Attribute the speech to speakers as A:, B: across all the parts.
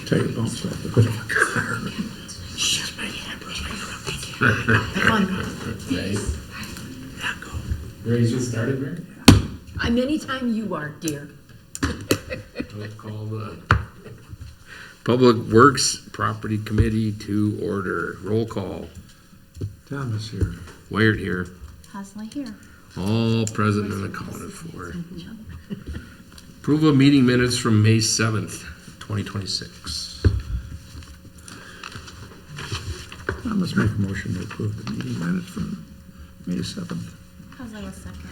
A: Tight bump stop.
B: Ready to get started, Mary?
C: I'm anytime you are, dear.
B: We'll call the Public Works Property Committee to order. Roll call.
A: Thomas here.
B: Wired here.
D: Hosler here.
B: All present and accounted for. Approval of meeting minutes from May 7th, 2026.
A: Thomas make a motion to approve the meeting minutes from May 7th.
D: Hosler was second.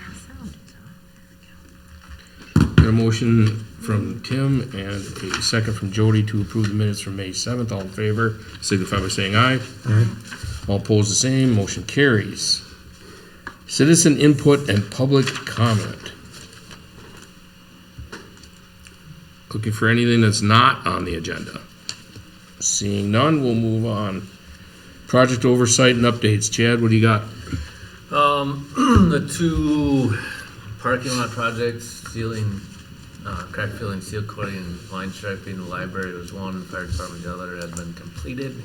D: Sound.
B: Got a motion from Tim and a second from Jody to approve the minutes from May 7th. All in favor, signify by saying aye.
A: Aye.
B: All opposed, the same. Motion carries. Citizen input and public comment. Looking for anything that's not on the agenda. Seeing none, we'll move on. Project oversight and updates. Chad, what do you got?
E: The two parking lot projects, sealing, crack filling, seal coating, and line striping, the library was one, the fire department the other, has been completed.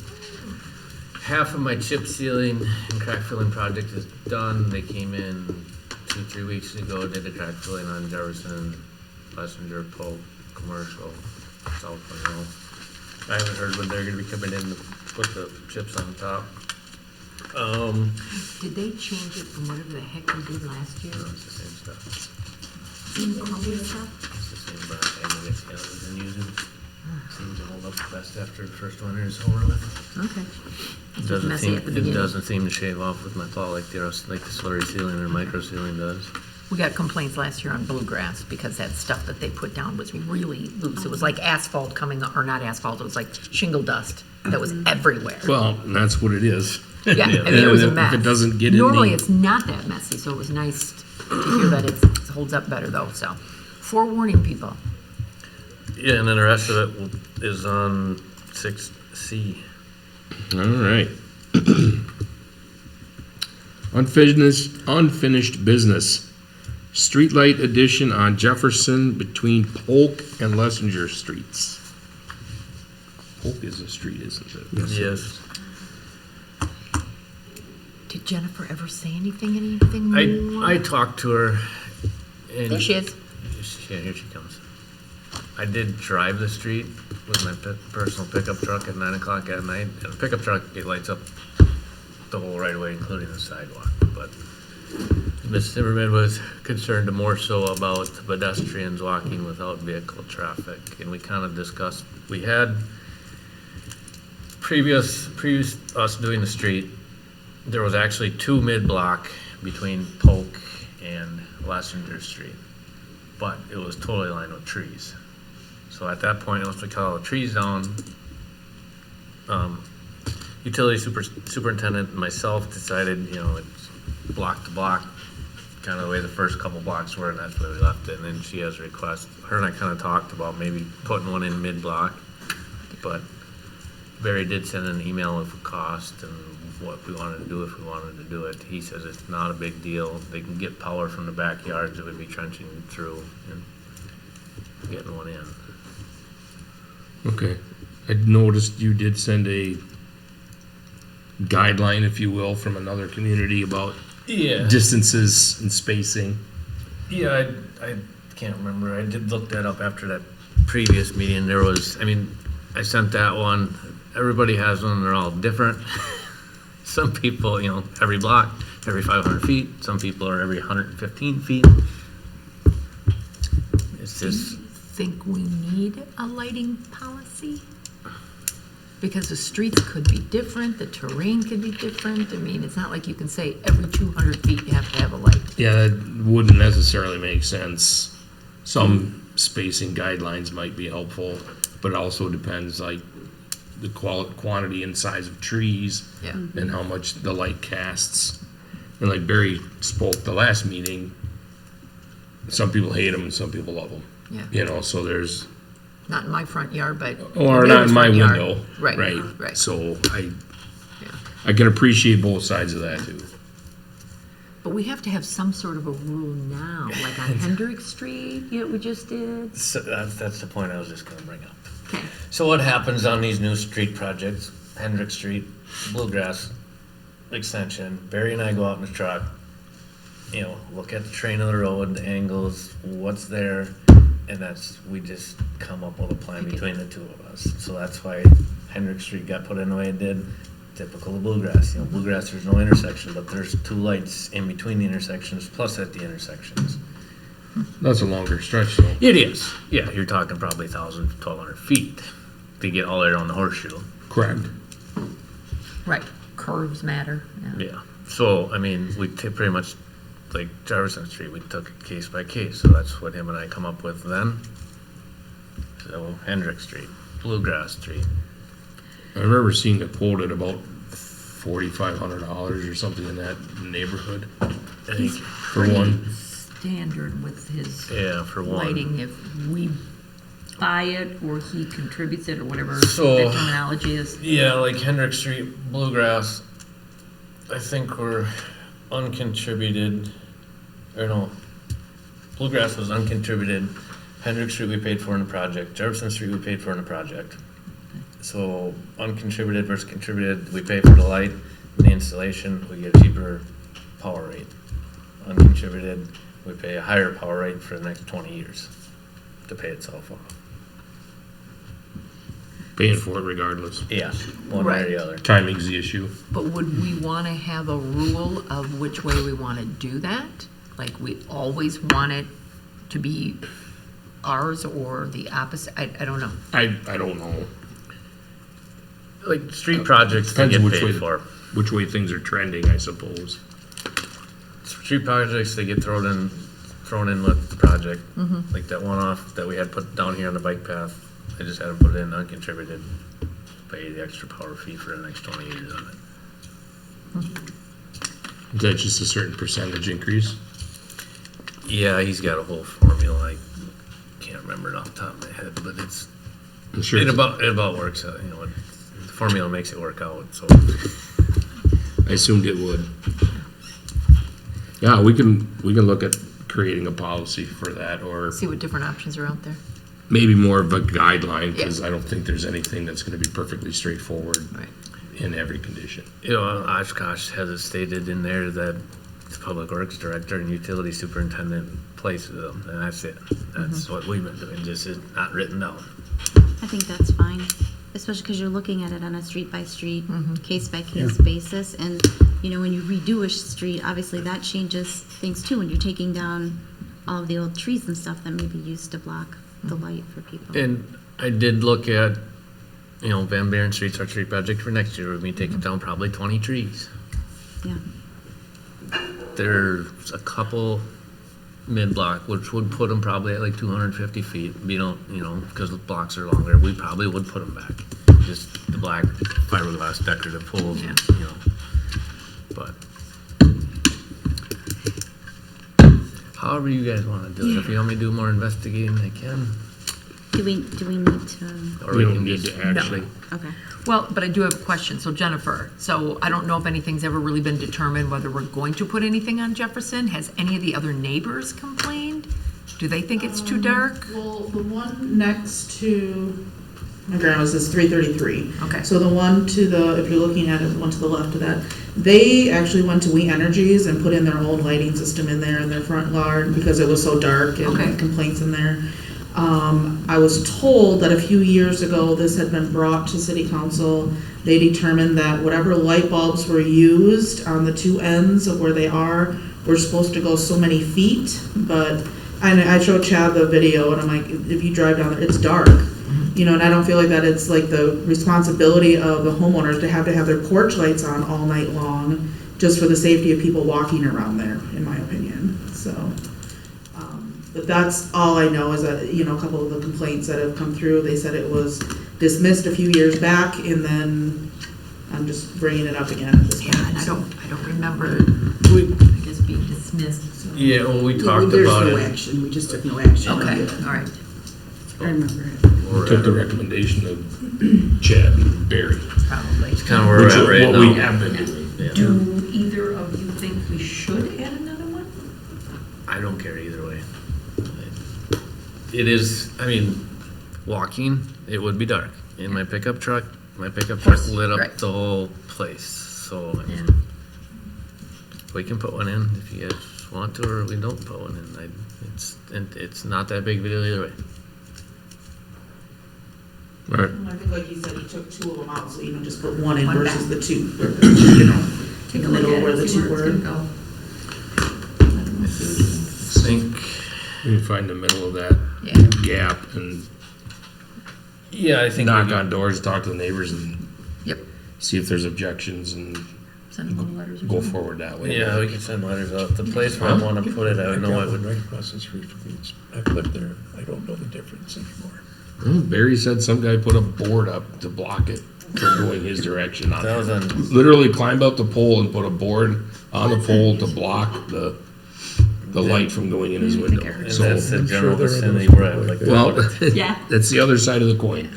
E: Half of my chip sealing and crack filling project is done. They came in 2-3 weeks ago, did the crack filling on Jefferson, Leschinger, Polk, Commercial, South Monroe. I haven't heard when they're gonna be coming in to put the chips on top.
C: Did they change it from whatever the heck we did last year?
E: No, it's the same stuff.
C: Same crummy stuff?
E: It's the same brand aggregates the others been using. Seems to hold up the best after the first winter is over with.
C: Okay.
E: It
C: It's just messy at the beginning.
E: doesn't seem to shave off with my fall like the slurry sealing or micro sealing does.
C: We got complaints last year on bluegrass because that stuff that they put down was really loose. It was like asphalt coming, or not asphalt, it was like shingle dust that was everywhere.
B: Well, that's what it is.
C: Yeah, I mean, it was a mess.
B: If it doesn't get in
C: Normally,
B: the-
C: it's not that messy, so it was nice to hear that it holds up better, though, so. Forewarning people.
E: Yeah, and then the rest of it is on 6C.
B: All right. Unfinished business. Streetlight addition on Jefferson between Polk and Leschinger streets. Polk is a street, isn't it?
E: Yes.
C: Did Jennifer ever say anything more?
E: I talked to her. And
C: There she is.
E: Yeah, here she comes. I did drive the street with my personal pickup truck at 9 o'clock at night. And the pickup truck, it lights up the whole right of way, including the sidewalk. But Ms. Zimmerman was concerned more so about pedestrians walking without vehicle traffic. And we kind of discussed, we had previous us doing the street, there was actually 2 mid-block between Polk and Leschinger Street. But it was totally lined with trees. So at that point, once we cut all the trees down, utility superintendent and myself decided, it's block to block, kind of the way the first couple blocks were, and that's the way we left it. And then she has a request. Her and I kind of talked about maybe putting one in mid-block, but Barry did send an email with a cost and what we wanted to do if we wanted to do it. He says it's not a big deal. They can get power from the backyards that would be trenching through and getting one in.
B: Okay. I noticed you did send a guideline, if you will, from another community about distances and spacing.
E: Yeah, I can't remember. I did look that up after that previous meeting. I sent that one. Everybody has one. They're all different. Some people, every block, every 500 feet. Some people are every 115 feet. It's just.
C: Do you think we need a lighting policy? Because the streets could be different, the terrain could be different. I mean, it's not like you can say every 200 feet you have to have a light.
B: Yeah, that wouldn't necessarily make sense. Some spacing guidelines might be helpful, but it also depends, like, the quantity and size of trees and how much the light casts. And like Barry spoke the last meeting, some people hate them and some people love them.
C: Yeah.
B: So there's...
C: Not in my front yard, but...
B: Or not in my window.
C: Right.
B: So I can appreciate both sides of that too.
C: But we have to have some sort of a rule now, like on Hendrick Street, we just did.
E: So that's the point I was just gonna bring up.
C: Okay.
E: So what happens on these new street projects, Hendrick Street, Bluegrass extension, Barry and I go out in the truck, look at the train of the road, the angles, what's there, and we just come up with a plan between the two of us. So that's why Hendrick Street got put in the way it did, typical of Bluegrass. Bluegrass, there's no intersection, but there's 2 lights in between the intersections, plus at the intersections.
B: That's a longer stretch though.
E: It is. Yeah, you're talking probably 1,000, 1,200 feet to get all the way around the horseshoe.
B: Correct.
C: Right, curves matter,
E: Yeah. So, I mean, we pretty much, like Jefferson Street, we took it case by case. So that's what him and I come up with then. So Hendrick Street, Bluegrass Street.
B: I remember seeing it quoted about $4,500 or something in that neighborhood
E: I think,
B: for one.
C: Standard with his
E: yeah, for one.
C: lighting, if we buy it or he contributes it or whatever
E: So-
C: the terminology is.
E: Yeah, like Hendrick Street, Bluegrass, I think we're uncontributed, or no, Bluegrass was uncontributed. Hendrick Street we paid for in the project. Jefferson Street we paid for in the project. So uncontributed versus contributed, we pay for the light and the installation, we get a cheaper power rate. Uncontributed, we pay a higher power rate for the next 20 years to pay itself off.
B: Paying for it regardless.
E: Yeah, one way or
C: Right.
E: the other.
B: Timing's the issue.
C: But would we want to have a rule of which way we want to do that? Like we always want it to be ours or the opposite? I don't know.
B: I don't know.
E: Like street projects they
B: Depends
E: get
B: which way,
E: paid for.
B: which way things are trending, I suppose.
E: Street projects, they get thrown in with the project. Like that one off that we had put down here on the bike path, I just had to put it in uncontributed, pay the extra power fee for the next 20 years on it.
B: Is that just a certain percentage increase?
E: Yeah, he's got a whole formula, I can't remember it off the top of my head, but
B: I'm sure
E: it
B: it's-
E: about works out, the formula makes it work out, so.
B: I assumed it would. Yeah, we can look at creating a policy for that, or
C: See what different options are out there.
B: maybe more of a guideline,
C: Yeah.
B: because I don't think there's anything that's gonna be perfectly straightforward
C: Right.
B: in every condition.
E: Oshkosh has it stated in there that the Public Works Director and Utility Superintendent places them, and that's it. That's what we've been doing, just is not written down.
D: I think that's fine, especially because you're looking at it on a street-by-street, case-by-case basis. And, when you redo a street, obviously that changes things too, when you're taking down all of the old trees and stuff that may be used to block the light for people.
E: And I did look at, Van Buren Street's our street project for next year, we'll be taking down probably 20 trees.
D: Yeah,
E: There's a couple mid-block, which would put them probably at like 250 feet. Because the blocks are longer, we probably would put them back. Just the black fiberglass decorative poles,
C: Yeah.
E: But however you guys want to do it. If you want me to do more investigating, I can.
D: do we need to,
E: Or
B: We don't
E: can
B: need
E: just-
B: to actually.
D: okay.
C: Well, but I do have a question. So Jennifer, so I don't know if anything's ever really been determined whether we're going to put anything on Jefferson. Has any of the other neighbors complained? Do they think it's too dark?
F: Well, the one next to my grandma's is 333.
C: Okay.
F: So the one to the, if you're looking at it, the one to the left of that, they actually went to We Energies and put in their own lighting system in there in their front yard because it was so dark and
C: Okay.
F: complaints in there. I was told that a few years ago, this had been brought to city council. They determined that whatever light bulbs were used on the two ends of where they are, were supposed to go so many feet, but, and I showed Chad the video, and I'm like, if you drive down there, it's dark. And I don't feel like that it's like the responsibility of the homeowners to have their porch lights on all night long, just for the safety of people walking around there, in my opinion, so. But that's all I know is that, a couple of the complaints that have come through, they said it was dismissed a few years back, and then I'm just bringing it up again at this point.
C: Yeah, and I don't remember,
E: We-
C: I guess, being dismissed. So.
E: Yeah, well, we
G: Yeah,
E: talked
G: there's
E: about
G: no
E: it.
G: action, we just took no action. on
C: Okay,
G: it.
C: all right.
G: I remember it.
B: Took the recommendation of Chad and Barry,
C: Probably.
E: Kind of where
B: which
E: we're
B: is
E: at right
B: what we
E: now.
B: have been doing.
E: Yeah.
C: Do either of you think we should add a
E: I don't care either way. It is, I mean, walking, it would be dark. In my pickup truck lit up
C: Right.
E: the whole place, so, I mean,
C: Yeah.
E: we can put one in if you guys want to, or we don't put one in. It's not that big of a deal either way.
B: All right.
F: I think like you said, you took two of them out, so even just put one in
C: One
F: versus
C: back.
F: the two, or the, you know,
C: Take
F: in
C: a
F: the
C: look
F: middle
C: at
F: where
C: it,
F: the
C: see
F: two
C: where it's
F: were.
C: gonna go.
E: Think,
B: You can find the middle of that
C: Yeah,
B: gap and
E: yeah, I think.
B: knock on doors, talk to the neighbors and
C: yep,
B: see if there's objections and
C: send them little letters or
B: go
C: something.
B: forward that way.
E: Yeah, we can send letters out. The place where I wanna put it, I would know I
A: got one
E: would.
A: right across the street from me. I've lived there. I don't know the difference anymore.
B: Well, Barry said some guy put a board up to block it from going his direction. On
E: That was on,
B: literally climbed up the pole and put a board on the pole to block the light from going in his window.
E: and
B: So,
E: that's the
A: I'm
E: general
A: sure there are
E: vicinity
A: those
E: where I
A: people
E: would
A: like
E: like to
B: well,
E: put it.
C: Yeah.
B: that's the other side of the coin.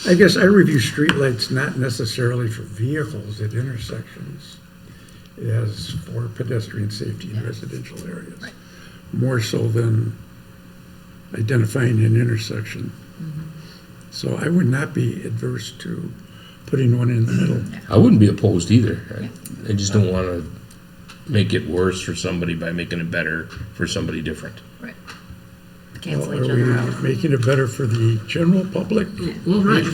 A: I guess I review streetlights not necessarily for vehicles at intersections, as for pedestrian safety in residential areas.
C: Right.
A: More so than identifying an intersection. So I would not be adverse to putting one in the middle.
B: I wouldn't be opposed either. I just don't want to make it worse for somebody by making it better for somebody different.
C: Right. Cancel
A: Are
C: each other out.
A: we making it better for the general public?
B: Well, right.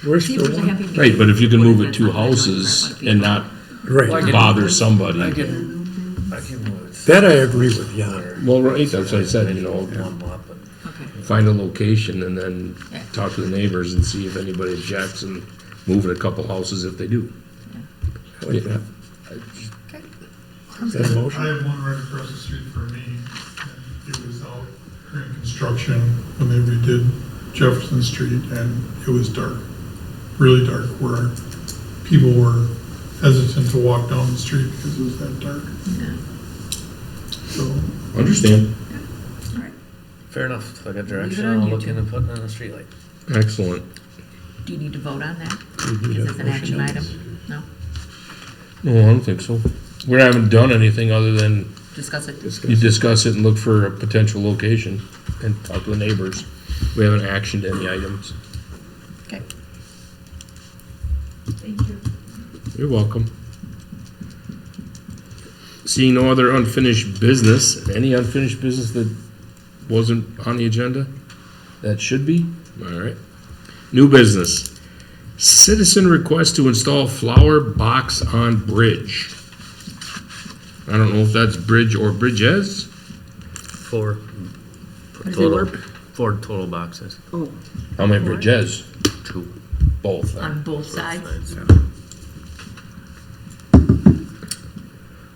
A: Worse
C: See if
A: for
C: there's a
A: one?
C: happy medium.
B: Right, but if you can move it
C: That's
B: two
C: not bad,
B: houses
C: not bad.
B: and not
A: Right,
B: bother somebody.
E: I can move it.
A: that I agree with, yeah.
B: Well, right, that's what I said, you know,
E: One lot, but
C: Okay,
B: find a location and then
C: Yeah.
B: talk to the neighbors and see if anybody objects and move it a couple houses if they do.
A: I like that.
C: okay.
A: Is that a
H: I
A: motion?
H: have one right across the street from me, and it was out during construction when they redid Jefferson Street, and it was dark, really dark, where people were hesitant to walk down the street because it was that dark.
C: Yeah.
H: So,
B: Understand.
C: All right.
E: fair enough. If I got
C: Leave it
E: direction,
C: on
E: I'll
C: you
E: look
C: two.
E: into putting in a streetlight.
B: Excellent.
C: Do you need to vote on that?
A: We need
C: Because
A: a
C: it's an
A: motion
C: action
A: on
C: item?
A: this.
C: No?
B: No, I don't think so. We haven't done anything other than
C: Discuss it?
B: you discuss it and look for a potential location and talk to the neighbors. We haven't actioned any items.
C: Okay.
B: You're welcome. Seeing no other unfinished business, any unfinished business that wasn't on the agenda? That should be? All right. New business. Citizen request to install flower box on bridge. I don't know if that's bridge or bridges.
E: Four
C: does it
E: total,
C: work?
E: 4 total boxes.
G: Oh,
B: How many bridges?
E: 2.
B: Both.
C: On both sides?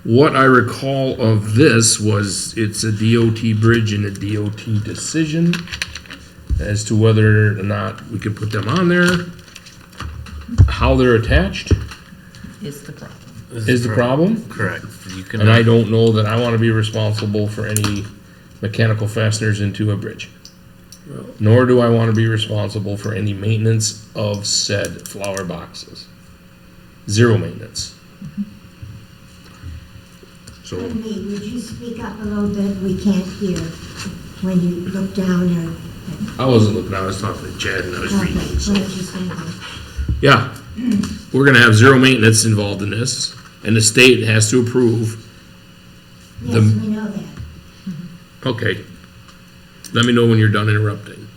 B: What I recall of this was it's a DOT bridge and a DOT decision as to whether or not we could put them on there, how they're attached
C: Is the problem.
B: is the problem.
E: Correct. You can.
B: And I don't know that I want to be responsible for any mechanical fasteners into a bridge. Nor do I want to be responsible for any maintenance of said flower boxes. Zero maintenance. So,
I: Pardon me, would you speak up a little bit? We can't hear when you look down or.
B: I wasn't looking, I was talking to Chad and I was
I: Okay,
B: reading. So.
I: what did you say?
B: Yeah, we're gonna have zero maintenance involved in this, and the state has to approve.
I: Yes,
B: The-
I: we know that.
B: Okay. Let me know when you're done interrupting.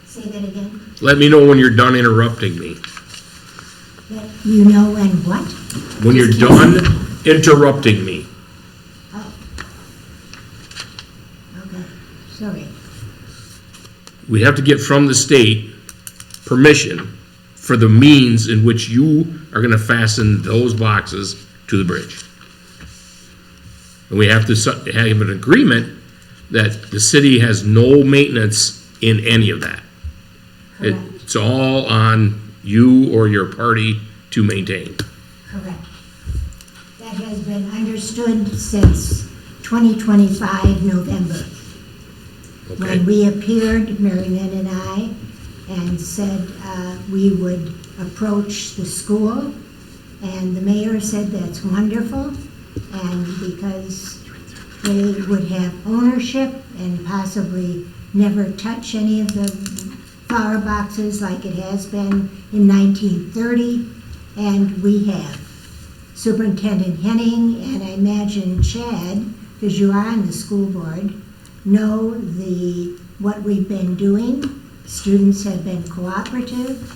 I: Say that again.
B: Let me know when you're done interrupting me.
I: That you know when what?
B: When you're done interrupting me.
I: Oh. Okay, sorry.
B: We have to get from the state permission for the means in which you are gonna fasten those boxes to the bridge. And we have to have an agreement that the city has no maintenance in any of that.
I: Correct,
B: It's all on you or your party to maintain.
I: correct. That has been understood since 2025 November.
B: Okay?
I: When we appeared, Mary Lynn and I, and said we would approach the school, and the mayor said that's wonderful, and because they would have ownership and possibly never touch any of the flower boxes like it has been in 1930, and we have. Superintendent Henning and I imagine Chad, because you are on the school board, know what we've been doing. Students have been cooperative,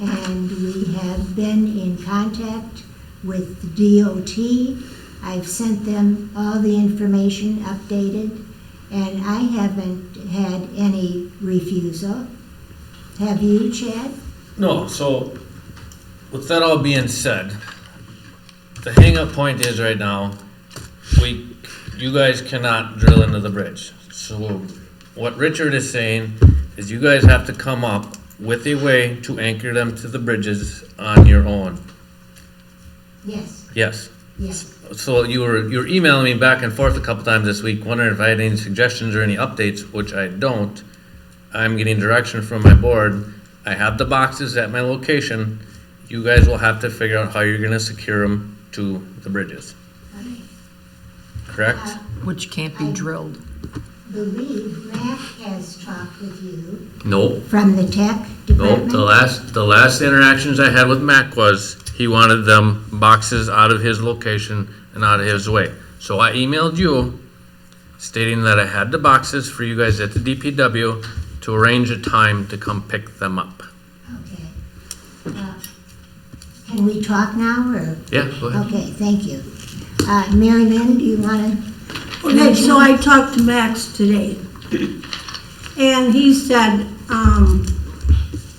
I: and we have been in contact with the DOT. I've sent them all the information updated, and I haven't had any refusal. Have you, Chad?
E: No, so with that all being said, the hang-up point is right now, you guys cannot drill into the bridge. So what Richard is saying is you guys have to come up with a way to anchor them to the bridges on your own.
I: Yes,
E: Yes.
I: yes.
E: So you were emailing me back and forth a couple times this week, wondering if I had any suggestions or any updates, which I don't. I'm getting direction from my board. I have the boxes at my location. You guys will have to figure out how you're gonna secure them to the bridges.
I: Okay.
E: Correct?
C: Which can't be drilled.
I: Believe Matt has talked with you
E: Nope.
I: from the tech
E: Nope.
I: department.
E: The last interactions I had with Mac was he wanted them boxes out of his location and out of his way. So I emailed you stating that I had the boxes for you guys at the DPW to arrange a time to come pick them up.
I: Okay. Can we talk now, or?
E: Yeah, go ahead.
I: Okay, thank you. Mary Lynn, do you want to?
J: Okay, so I talked to Max today, and he said,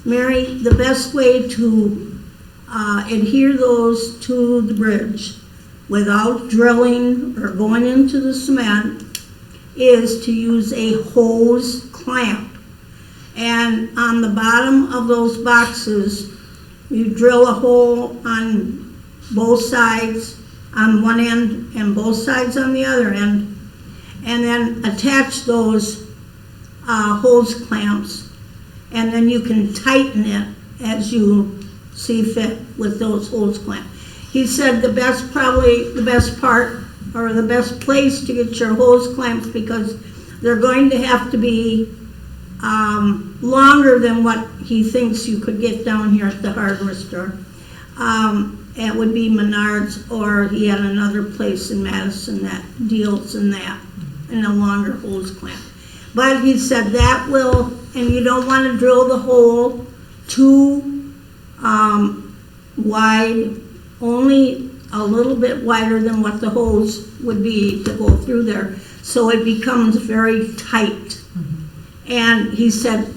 J: Mary, the best way to adhere those to the bridge without drilling or going into the cement is to use a hose clamp. And on the bottom of those boxes, you drill a hole on both sides, on one end and both sides on the other end, and then attach those hose clamps, and then you can tighten it as you see fit with those hose clamps. He said the best part or the best place to get your hose clamps, because they're going to have to be longer than what he thinks you could get down here at the hardware store. It would be Menards, or he had another place in Madison that deals in that, in a longer hose clamp. But he said that will, and you don't want to drill the hole too wide, only a little bit wider than what the hose would be to go through there, so it becomes very tight. And he said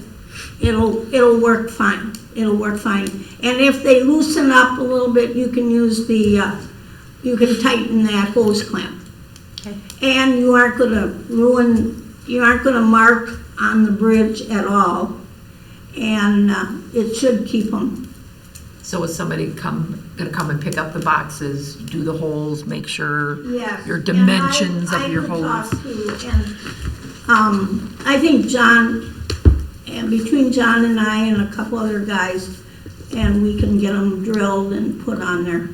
J: it'll work fine. It'll work fine. And if they loosen up a little bit, you can use you can tighten that hose clamp.
C: Okay.
J: And you aren't gonna mark on the bridge at all. And it should keep them.
C: So is somebody gonna come and pick up the boxes, do the holes, make sure
J: Yes.
C: your dimensions
J: And
C: of your
J: I
C: holes?
J: could talk to, and I think John, and between John and I and a couple other guys, and we can get them drilled and put on there.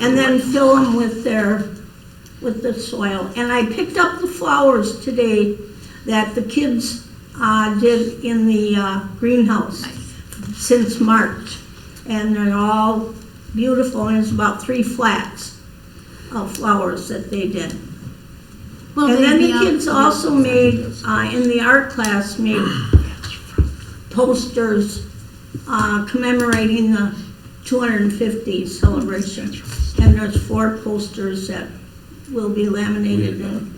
J: And then fill them with the soil. And I picked up the flowers today that the kids did in the greenhouse since March. And they're all beautiful, and it's about 3 flats of flowers that they did. And then the kids also made, in the art class, made posters commemorating the 250 celebration. And there's 4 posters that will be laminated and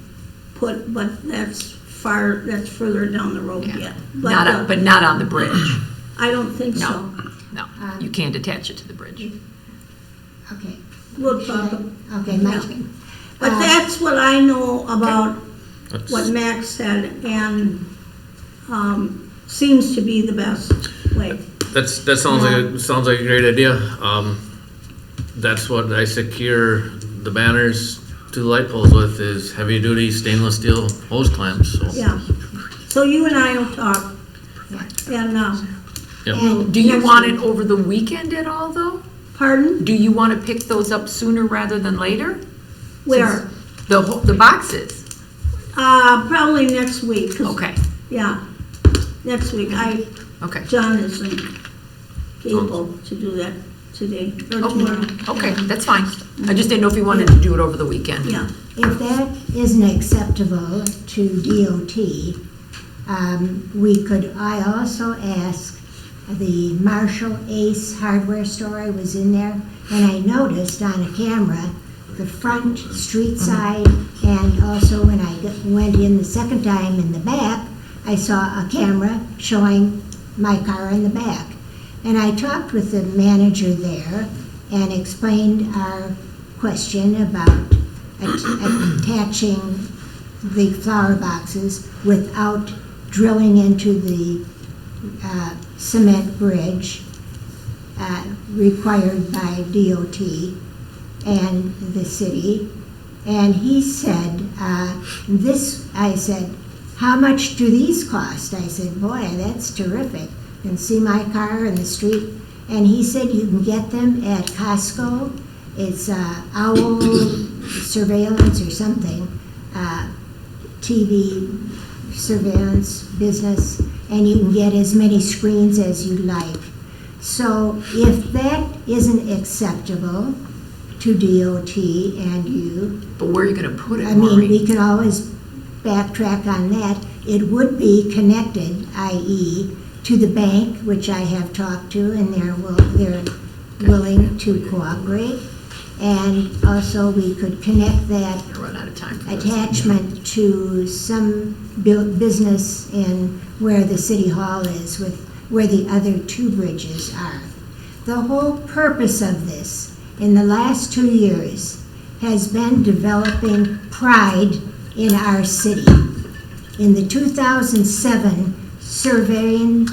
J: put, but that's further down the road yet.
C: But not on the bridge.
J: I don't think so.
C: No, you can't attach it to the bridge.
I: Okay.
J: We'll talk.
I: Okay, Mike.
J: But that's what I know about what Max said, and seems to be the best way.
E: That sounds like a great idea. That's what I secure the banners to the light poles with, is heavy duty stainless steel hose clamps. So.
J: Yeah. So you and I will talk. And
E: Yep.
C: Do you want it over the weekend at all, though?
J: pardon?
C: Do you want to pick those up sooner rather than later?
J: Where?
C: The boxes.
J: Probably next week. 'cause-
C: Okay,
J: Yeah, next week.
C: okay.
J: John isn't able to do that today or tomorrow.
C: Okay, that's fine. I just didn't know if you wanted to do it over the weekend.
J: Yeah,
I: If that isn't acceptable to DOT, I also asked, the Marshall Ace hardware store I was in there, and I noticed on a camera, the front street side, and also when I went in the second time in the back, I saw a camera showing my car in the back. And I talked with the manager there and explained our question about attaching the flower boxes without drilling into the cement bridge required by DOT and the city. And he said, I said, how much do these cost? I said, boy, that's terrific. You can see my car in the street. And he said you can get them at Costco. It's Owl Surveillance or something, TV surveillance business, and you can get as many screens as you like. So if that isn't acceptable to DOT and you,
C: But where are you gonna put it,
I: I mean,
C: Maureen?
I: we can always backtrack on that. It would be connected, i.e., to the bank, which I have talked to, and they're willing to cooperate. And also, we could connect that
C: Gonna run out of time for this.
I: attachment to some business in where the city hall is, where the other two bridges are. The whole purpose of this, in the last 2 years, has been developing pride in our city. In the 2007 surveying,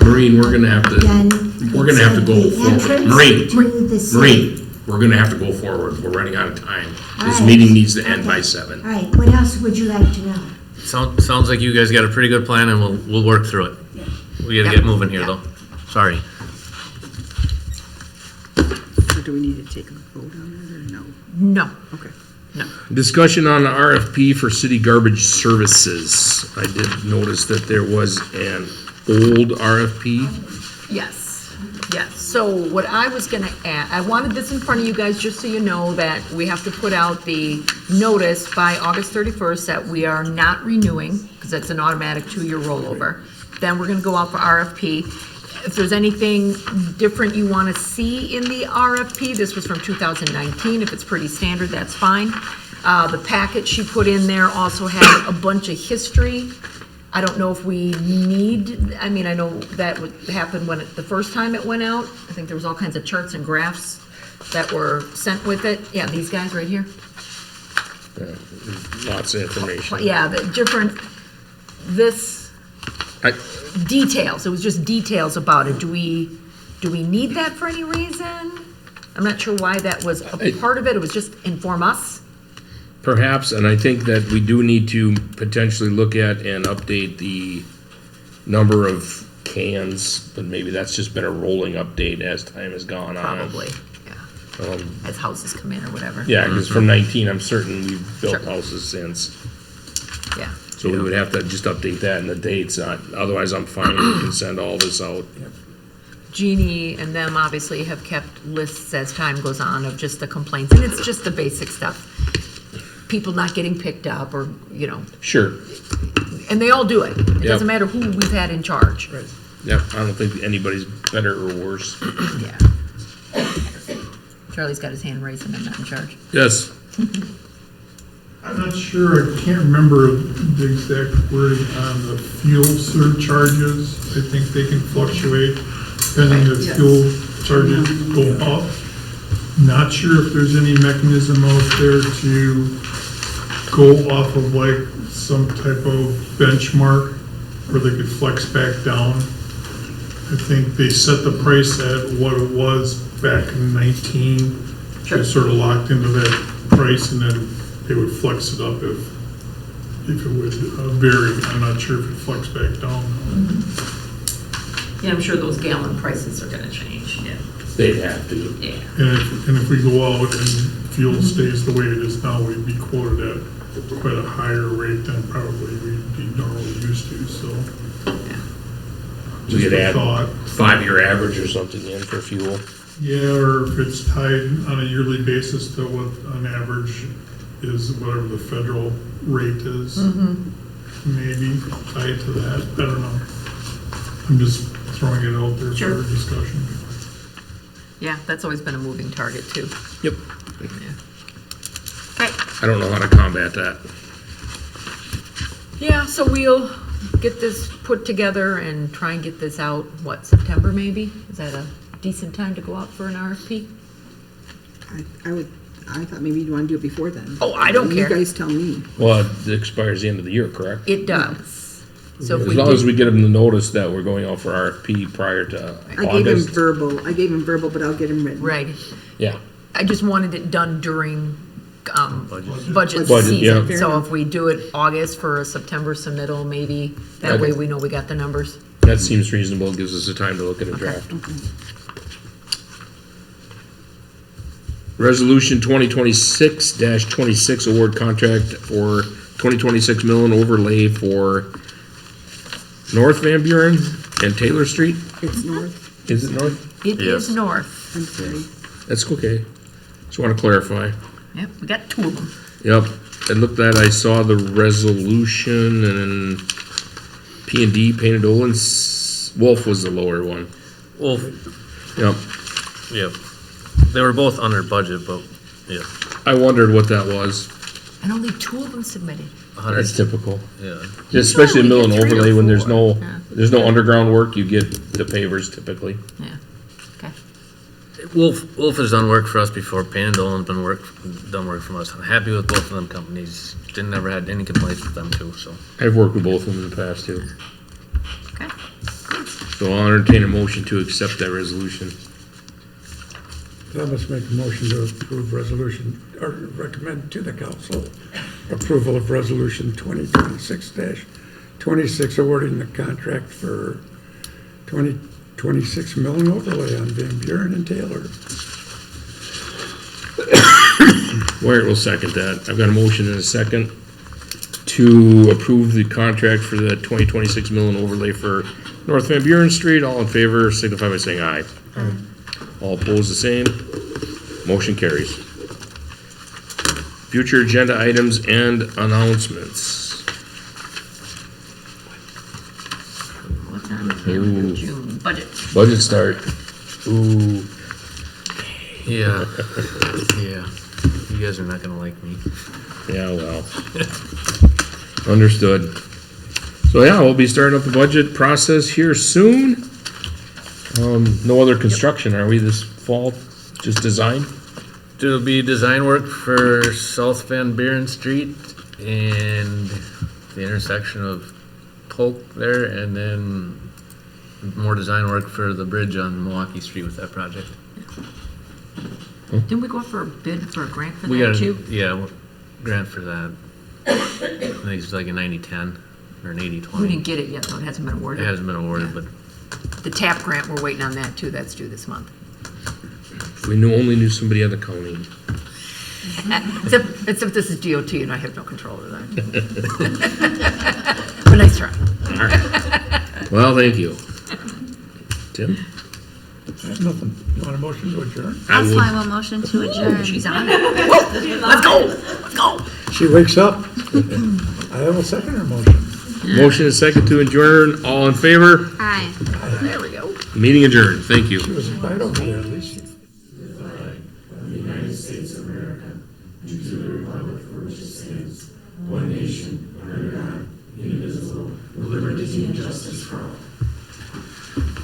B: Maureen, we're gonna have to,
I: done,
B: we're gonna have to go
I: the
B: forward.
I: entrance
B: Maureen,
I: to the city.
B: Maureen, we're gonna have to go forward. We're running out of time. This
I: All right.
B: meeting needs to end by
I: Okay.
B: 7.
I: All right, what else would you like to know?
E: Sounds like you guys got a pretty good plan, and we'll work through it. We gotta
C: Yep.
E: get moving here,
C: Yep.
E: though. Sorry.
G: So do we need to take a vote on it or no?
C: No,
G: Okay.
C: no.
B: Discussion on the RFP for city garbage services. I did notice that there was an old RFP.
C: Yes, yes. So what I was gonna add, I wanted this in front of you guys just so you know that we have to put out the notice by August 31st that we are not renewing, because that's an automatic 2-year rollover. Then we're gonna go out for RFP. If there's anything different you wanna see in the RFP, this was from 2019, if it's pretty standard, that's fine. The packet she put in there also had a bunch of history. I don't know if we need, I mean, I know that would happen when the first time it went out. I think there was all kinds of charts and graphs that were sent with it. Yeah, these guys right here.
B: Lots of information.
C: Yeah, the different, this
B: I-
C: details, it was just details about it. Do we need that for any reason? I'm not sure why that was a part of it. It was just inform us.
B: Perhaps, and I think that we do need to potentially look at and update the number of cans, but maybe that's just been a rolling update as time has gone on.
C: Probably, yeah, as houses come in or whatever.
B: Yeah, because from 19, I'm certain we've built
C: Sure.
B: houses since.
C: Yeah.
B: So we would have to just update that and the dates. Otherwise, I'm fine. We can send all this out.
C: Jeannie and them obviously have kept lists as time goes on of just the complaints, and it's just the basic stuff. People not getting picked up or, you know,
B: Sure.
C: and they all do it. It
B: Yep.
C: doesn't matter who we've had in charge.
B: Yep, I don't think anybody's better or worse.
C: Yeah. Charlie's got his hand raised and I'm not in charge.
B: Yes.
H: I'm not sure, I can't remember the exact wording on the fuel surcharges. I think they can fluctuate depending if fuel charges go up. Not sure if there's any mechanism out there to go off of like some type of benchmark where they could flex back down. I think they set the price at what it was back in 19.
C: Sure.
H: Just sort of locked into that price, and then they would flex it up if it would vary. I'm not sure if it flexed back down.
C: Yeah, I'm sure those gallon prices are gonna change, yeah.
B: They'd have to.
C: Yeah.
H: And if we go out and fuel stays the way it is now, we'd be quoted at quite a higher rate than probably we'd be normally used to, so.
B: We
H: Just
B: could
H: a
B: add
H: thought.
B: 5-year average or something in for fuel.
H: Yeah, or if it's tied on a yearly basis to what an average is, whatever the federal rate is. Maybe tied to that, I don't know. I'm just throwing it out there
C: Sure.
H: for discussion.
C: Yeah, that's always been a moving target too.
B: Yep.
C: Yeah. Okay.
B: I don't know how to combat that.
C: Yeah, so we'll get this put together and try and get this out, what, September maybe? Is that a decent time to go out for an RFP?
G: I thought maybe you'd want to do it before then.
C: Oh, I don't care.
G: You guys tell me.
B: Well, it expires the end of the year, correct?
C: It does. So if
B: As
C: we
B: long as
C: did,
B: we get them the notice that we're going out for RFP prior to
G: I gave him
B: August.
G: verbal, but I'll get him written.
C: right,
B: Yeah,
C: I just wanted it done during, budget
B: Budget,
C: season.
B: yeah.
C: So if we do it August for a September submittal, maybe, that way we know we got the numbers.
B: that seems reasonable. It gives us the time to look at a draft. Resolution 2026-26 award contract for 2026 mill and overlay for North Van Buren and Taylor Street.
G: It's north,
B: Is it north?
C: It is
E: Yes.
C: north.
G: I'm sorry.
B: That's okay. Just want to clarify.
C: Yep, we got two of them.
B: Yep, it looked that I saw the resolution and P&D painted Olins. Wolf was the lower one.
E: Well,
B: Yep.
E: yeah, they were both under budget, but, yeah,
B: I wondered what that was.
C: And only two of them submitted.
E: 100,
B: That's typical.
E: yeah.
B: Especially in
C: Usually we
B: mill and
C: get 3 or
B: overlay when there's
C: 4.
B: no,
C: Yeah.
B: there's no underground work, you get the pavers typically.
C: Yeah, okay.
E: Wolf has done work for us before. Payne and Dolan's done work from us. I'm happy with both of them companies. Never had any complaints with them too, so.
B: I've worked with both of them in the past too.
C: Okay.
B: So I'll entertain a motion to accept that resolution.
A: I must make a motion to approve resolution, or recommend to the council approval of resolution 2026-26 awarding the contract for 2026 mill and overlay on Van Buren and Taylor.
B: Wyatt will second that. I've got a motion and a second to approve the contract for the 2026 mill and overlay for North Van Buren Street. All in favor signify by saying aye. All opposed, the same. Motion carries. Future agenda items and announcements.
C: What's on the calendar? June, budget.
B: Budget start. Ooh.
E: Yeah, yeah. You guys are not gonna like me.
B: Yeah, well. Understood. So yeah, we'll be starting up the budget process here soon. No other construction, are we, this fall? Just design?
E: There'll be design work for South Van Buren Street and the intersection of Polk there, and then more design work for the bridge on Milwaukee Street with that project.
C: Didn't we go out for a bid for a grant for
E: We
C: that
E: got
C: too?
E: grant for that. I think it's like a 90-10 or an 80-20.
C: We didn't get it yet, though. It hasn't been
E: It
C: awarded.
E: hasn't been awarded,
C: Yeah.
E: but
C: The TAP grant, we're waiting on that too. That's due this month.
B: If we only knew somebody at the county.
C: Except this is DOT and I have no control over that. But nice try.
B: All right. Well, thank you. Tim?
A: I have nothing. You want a motion to adjourn?
B: I
D: That's
B: would-
D: why I want motion to adjourn.
C: She's on it. Whoa, let's go. Let's go.
A: She wakes up. I have a second her motion.
B: Motion is second to adjourn. All in favor?
D: Aye.
C: There we go.
B: Meeting adjourned. Thank you.
A: She was right over there, at least.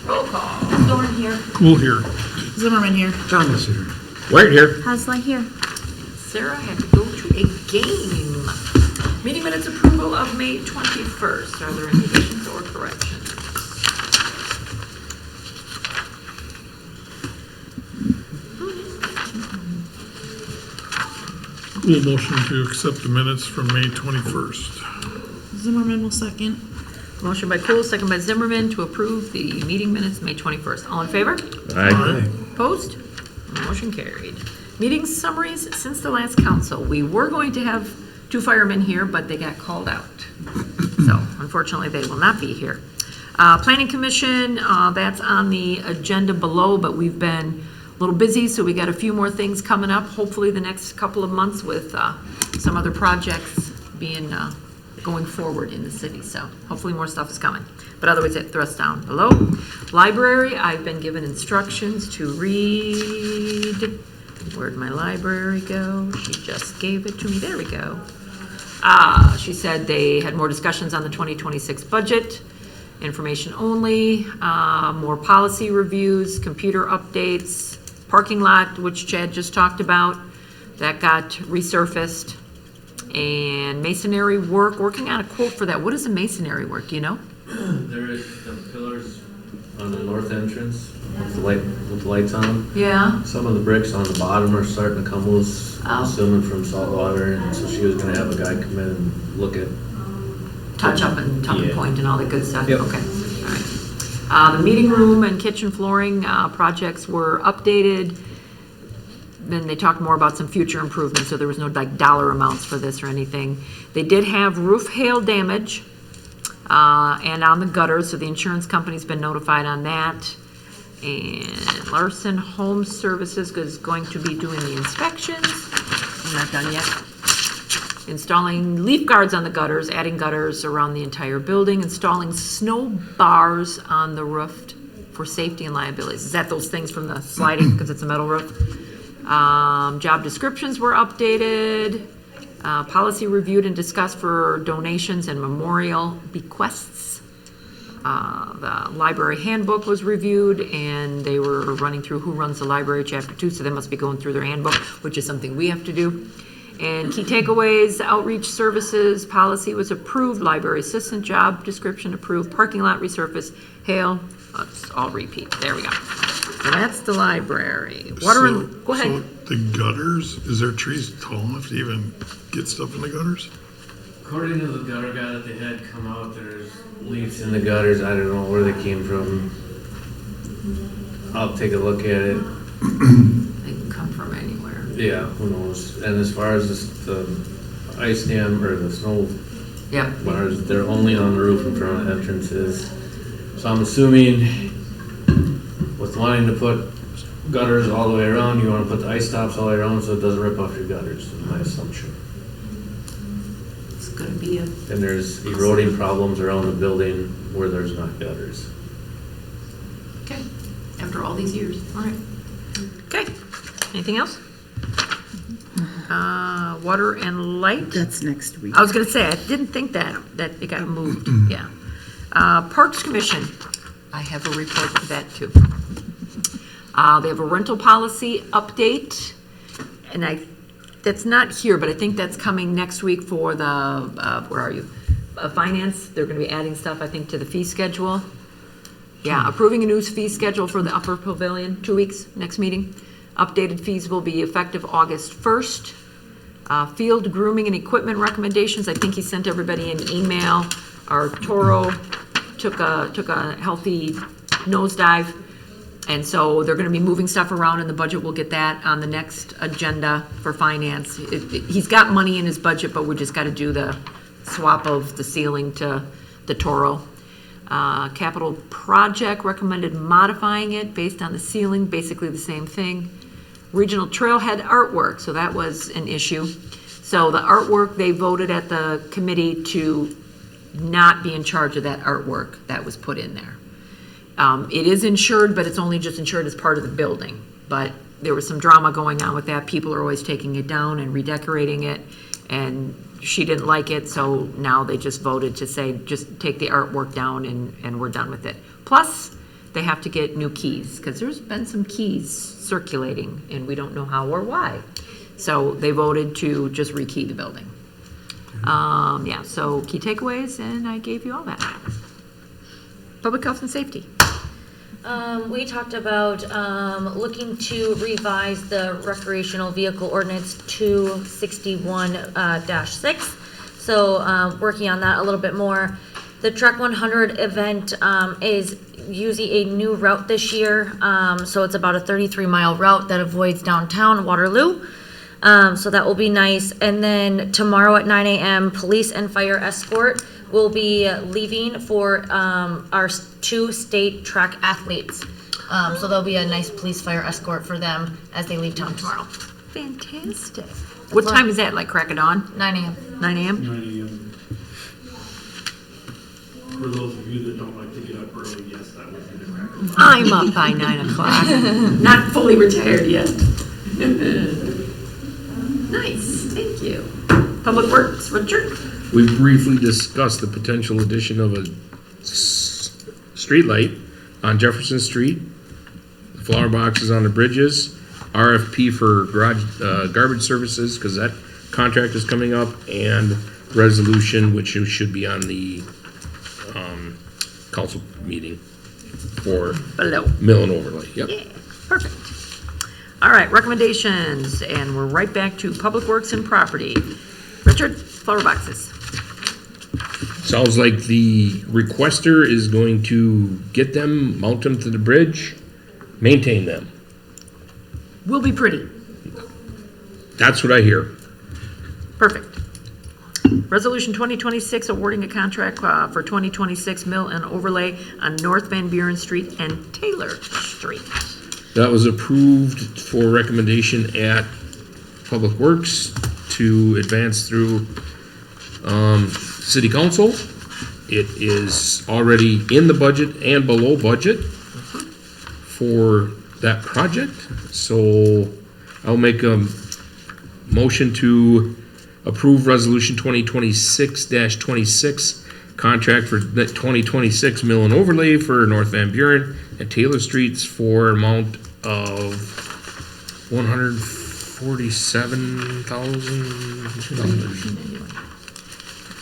C: Roll call.
D: Doran here.
H: We'll hear.
F: Zimmerman here.
A: Thomas here.
B: Right here.
D: Hasley here.
C: Sarah had to go to a game. Meeting minutes approval of May 21st. Are there any additions or corrections?
H: We'll motion to accept the minutes from May 21st.
F: Zimmerman will second.
C: Motion by Cool, second by Zimmerman to approve the meeting minutes, May 21st. All in favor?
B: Aye.
C: Opposed? Motion carried. Meeting summaries since the last council. We were going to have 2 firemen here, but they got called out. So unfortunately, they will not be here. Planning Commission, that's on the agenda below, but we've been a little busy, so we got a few more things coming up, hopefully the next couple of months with some other projects being going forward in the city. So hopefully more stuff is coming. But otherwise, it thrusts down below. Library, I've been given instructions to read. Where'd my library go? She just gave it to me. There we go. She said they had more discussions on the 2026 budget, information only, more policy reviews, computer updates, parking lot, which Chad just talked about, that got resurfaced, and masonry work, working on a quote for that. What is the masonry work, do you know?
E: There is the pillars on the north entrance with the lights on them.
C: Yeah.
E: Some of the bricks on the bottom are starting to come loose, I'm assuming from salt water, and so she was gonna have a guy come in and look at.
C: Touch up and tuck and
E: Yeah.
C: point and all that good stuff?
E: Yep.
C: Okay, all right. The meeting room and kitchen flooring projects were updated. Then they talked more about some future improvements, so there was no like dollar amounts for this or anything. They did have roof hail damage and on the gutters, so the insurance company's been notified on that. And Larson Home Services is going to be doing the inspections. I'm not done yet. Installing leaf guards on the gutters, adding gutters around the entire building, installing snow bars on the roof for safety and liabilities. Is that those things from the sliding, because it's a metal roof? Job descriptions were updated. Policy reviewed and discussed for donations and memorial bequests. The library handbook was reviewed, and they were running through who runs the library, chapter 2, so they must be going through their handbook, which is something we have to do. And key takeaways, outreach services, policy was approved, library assistant job description approved, parking lot resurface, hail, let's all repeat, there we go. So that's the library. Water and, go ahead.
H: So the gutters, is there trees tall enough to even get stuff in the gutters?
E: According to the gutter guy that they had come out, there's leaks in the gutters. I don't know where they came from. I'll take a look at it.
C: They can come from anywhere.
E: Yeah, who knows? And as far as the ice dam or the snow
C: Yep.
E: bars, they're only on the roof in front of entrances. So I'm assuming with wanting to put gutters all the way around, you want to put the ice stops all the way around so it doesn't rip off your gutters, is my assumption.
C: It's gonna be a,
E: And there's eroding problems around the building where there's not gutters.
C: okay, after all these years, all right. Okay, anything else? Water and light?
G: That's next week.
C: I was gonna say, I didn't think that it got moved, yeah. Parks Commission, I have a report for that too. They have a rental policy update, and that's not here, but I think that's coming next week for the, where are you? Finance, they're gonna be adding stuff, I think, to the fee schedule. Yeah, approving a new fee schedule for the upper pavilion, 2 weeks, next meeting. Updated fees will be effective August 1st. Field grooming and equipment recommendations, I think he sent everybody an email. Our Toro took a healthy nosedive, and so they're gonna be moving stuff around in the budget. We'll get that on the next agenda for finance. He's got money in his budget, but we just gotta do the swap of the ceiling to the Toro. Capital project recommended modifying it based on the ceiling, basically the same thing. Regional trailhead artwork, so that was an issue. So the artwork, they voted at the committee to not be in charge of that artwork that was put in there. It is insured, but it's only just insured as part of the building. But there was some drama going on with that. People are always taking it down and redecorating it, and she didn't like it, so now they just voted to say, just take the artwork down and we're done with it. Plus, they have to get new keys, because there's been some keys circulating, and we don't know how or why. So they voted to just rekey the building. Yeah, so key takeaways, and I gave you all that. Public health and safety.
K: We talked about looking to revise the recreational vehicle ordinance 261-6. So working on that a little bit more. The Trek 100 event is using a new route this year. So it's about a 33-mile route that avoids downtown Waterloo. So that will be nice. And then tomorrow at 9 a.m., police and fire escort will be leaving for our 2 state track athletes. So there'll be a nice police fire escort for them as they leave town tomorrow.
C: Fantastic. What time is that, like crack of dawn?
K: 9 a.m.
C: 9 a.m.?
L: 9 a.m. For those of you that don't like to get up early, yes, that would be the crack.
C: I'm up by 9 o'clock. Not fully retired yet. Nice, thank you. Public Works, Richard?
B: We briefly discussed the potential addition of a street light on Jefferson Street, the flower boxes on the bridges, RFP for garage, garbage services, because that contract is coming up, and resolution, which should be on the, council meeting for
C: Below.
B: mill and overlay, yep.
C: Yeah, perfect. All right, recommendations, and we're right back to Public Works and Property. Richard, flower boxes.
B: Sounds like the requester is going to get them, mount them to the bridge, maintain them.
C: Will be pretty.
B: That's what I hear.
C: Perfect. Resolution 2026 awarding a contract for 2026 mill and overlay on North Van Buren Street and Taylor Street.
B: That was approved for recommendation at Public Works to advance through City Council. It is already in the budget and below budget for that project. So I'll make a motion to approve Resolution 2026-26, contract for the 2026 mill and overlay for North Van Buren and Taylor Streets for amount of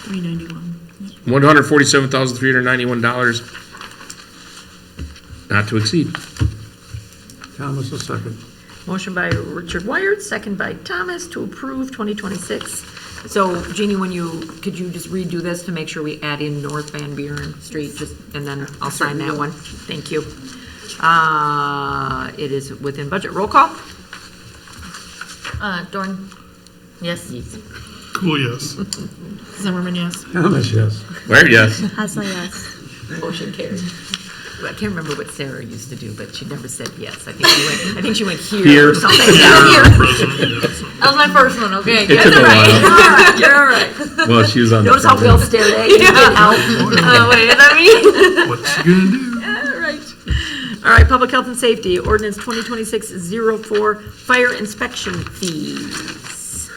B: $147,391. $147,391, not to exceed.
A: Thomas, a second.
C: Motion by Richard Wired, second by Thomas to approve 2026. So Jeannie, could you just redo this to make sure we add in North Van Buren Street, and then I'll sign that one. Thank you. It is within budget. Roll call?
K: Dorn? Yes.
H: Cool, yes.
C: Zimmerman, yes.
A: Thomas, yes.
B: Where, yes.
D: Hassel, yes.
C: Motion carried. I can't remember what Sarah used to do, but she never said yes. I think she went here,
B: Here.
C: or something. Yeah, here.
K: That was my first one, okay?
B: It took a while.
C: You're all right.
B: Well, she was on the
C: Notice how Will stared at you. Get out.
K: Wait, is that me?
H: What's she gonna do?
C: All right. All right, Public Health and Safety, Ordinance 2026-04, fire inspection fees.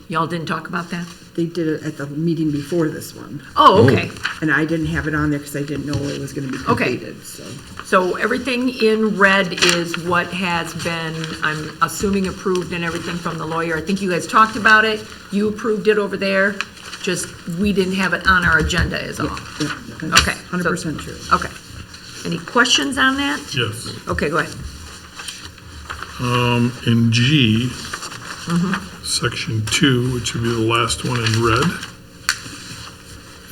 C: Y'all didn't talk about that?
G: They did it at the meeting before this one,
C: Oh, okay.
G: and I didn't have it on there because I didn't know it was gonna be
C: Okay.
G: completed, so.
C: So everything in red is what has been, I'm assuming, approved and everything from the lawyer. I think you guys talked about it. You approved it over there. Just, we didn't have it on our agenda is all.
G: Yeah,
C: Okay,
G: that's 100% true.
C: Okay. Any questions on that?
H: Yes.
C: Okay, go ahead.
H: In G, section 2, which would be the last one in red,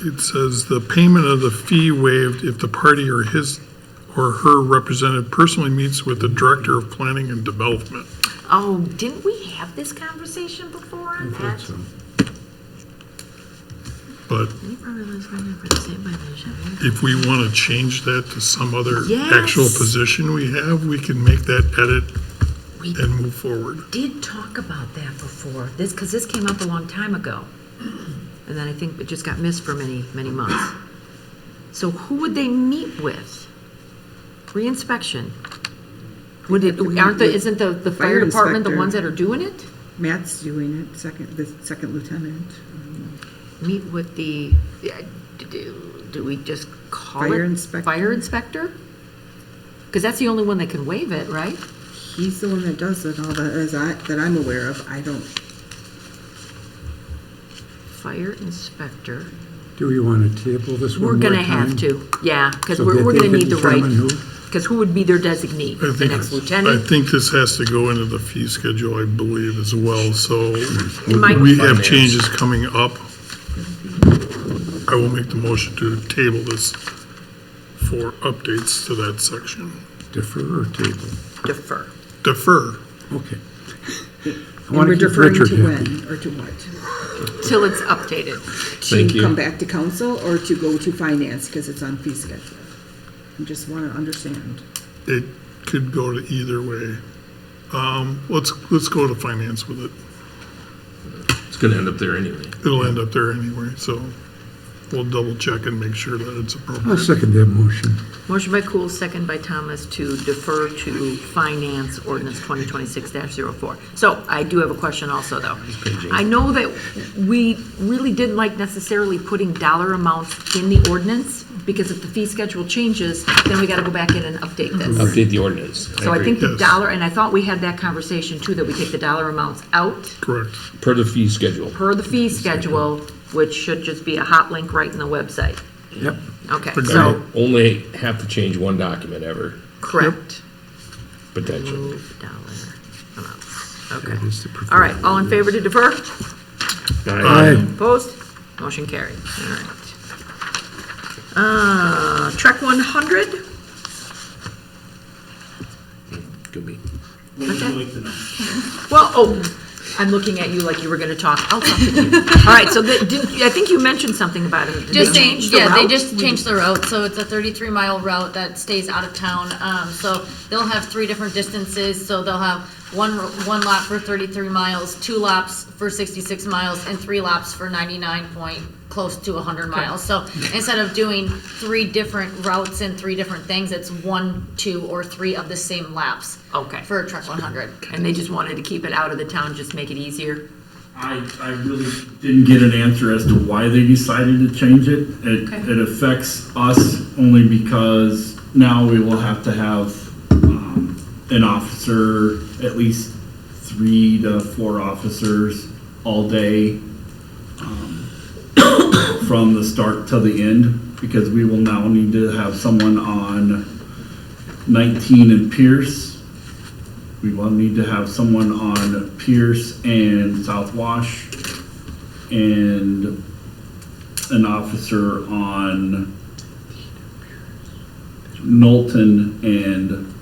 H: it says the payment of the fee waived if the party or his or her representative personally meets with the Director of Planning and Development.
C: Oh, didn't we have this conversation before on that?
H: But if we want to change that to some other actual
C: Yes.
H: position we have, we can make that edit
C: We
H: and move forward.
C: did talk about that before, because this came up a long time ago. And then I think it just got missed for many, many months. So who would they meet with? Re-inspection. Isn't the fire department the
G: inspector.
C: ones that are doing it?
G: Matt's doing it, the second lieutenant.
C: Meet with the, do we just call it?
G: Fire inspector.
C: Fire inspector? Because that's the only one that can waive it, right?
G: He's the one that does it, all that I'm aware of. I don't,
C: Fire inspector.
A: Do we want to table this one
C: We're
A: more
C: gonna
A: time?
C: have to, yeah, because
A: So
C: we're
A: that
C: gonna
A: they can
C: need the right,
A: determine who?
C: because who would be their designee?
H: I
C: The
H: think
C: next
H: I
C: lieutenant?
H: think this has to go into the fee schedule, I believe, as well, so
C: might-
H: we have
B: Finance.
H: changes coming up. I will make the motion to table this for updates to that section.
A: Defer or table?
C: Defer.
H: defer.
A: Okay. I
G: And
A: want
G: we're
A: to keep
G: deferring
A: Richard
G: to
A: happy.
G: when, or to what?
C: Till it's updated.
B: Thank
G: To
B: you.
G: come back to council or to go to finance, because it's on fee schedule? I just want to understand.
H: It could go to either way. Let's go to finance with it.
B: It's gonna end up there anyway.
H: It'll end up there anyway, so we'll double check and make sure that it's
A: I'll
H: appropriate.
A: second that motion.
C: Motion by Cool, second by Thomas to defer to Finance Ordinance 2026-04. So I do have a question also, though. I know that we really didn't like necessarily putting dollar amounts in the ordinance, because if the fee schedule changes, then we gotta go back in and update this.
B: Update the ordinance.
C: So I think the
H: Yes.
C: dollar, and I thought we had that conversation too, that we take the dollar amounts out
H: Correct.
B: Per the fee schedule.
C: per the fee schedule, which should just be a hot link right in the website.
A: Yep.
C: Okay,
H: Agreed.
C: so,
B: Only have to change one document ever,
C: correct.
B: potentially.
C: Dollar amounts. Okay.
A: That is the preferred
C: All right, all in favor to defer?
A: Aye.
C: Opposed? Motion carried. All right. Trek 100?
B: Could be.
L: What would you like to know?
C: Well, I'm looking at you like you were gonna talk. I'll talk with you. All right, so I think you mentioned something about it. Did
K: Just
C: they
K: change,
C: change the
K: yeah, they
C: route?
K: just changed the route, so it's a 33-mile route that stays out of town. So they'll have 3 different distances, so they'll have one lap for 33 miles, 2 laps for 66 miles, and 3 laps for 99 point, close to 100 miles. So instead of doing 3 different routes and 3 different things, it's 1, 2, or 3 of the same laps.
C: Okay.
K: For Trek 100.
C: And they just wanted to keep it out of the town, just make it easier?
L: I really didn't get an answer as to why they decided to change it.
C: Okay.
L: It affects us only because now we will have to have an officer, at least 3 to 4 officers all day from the start till the end, because we will now need to have someone on 19 and Pierce. We will need to have someone on Pierce and South Wash, and an officer on Knowlton and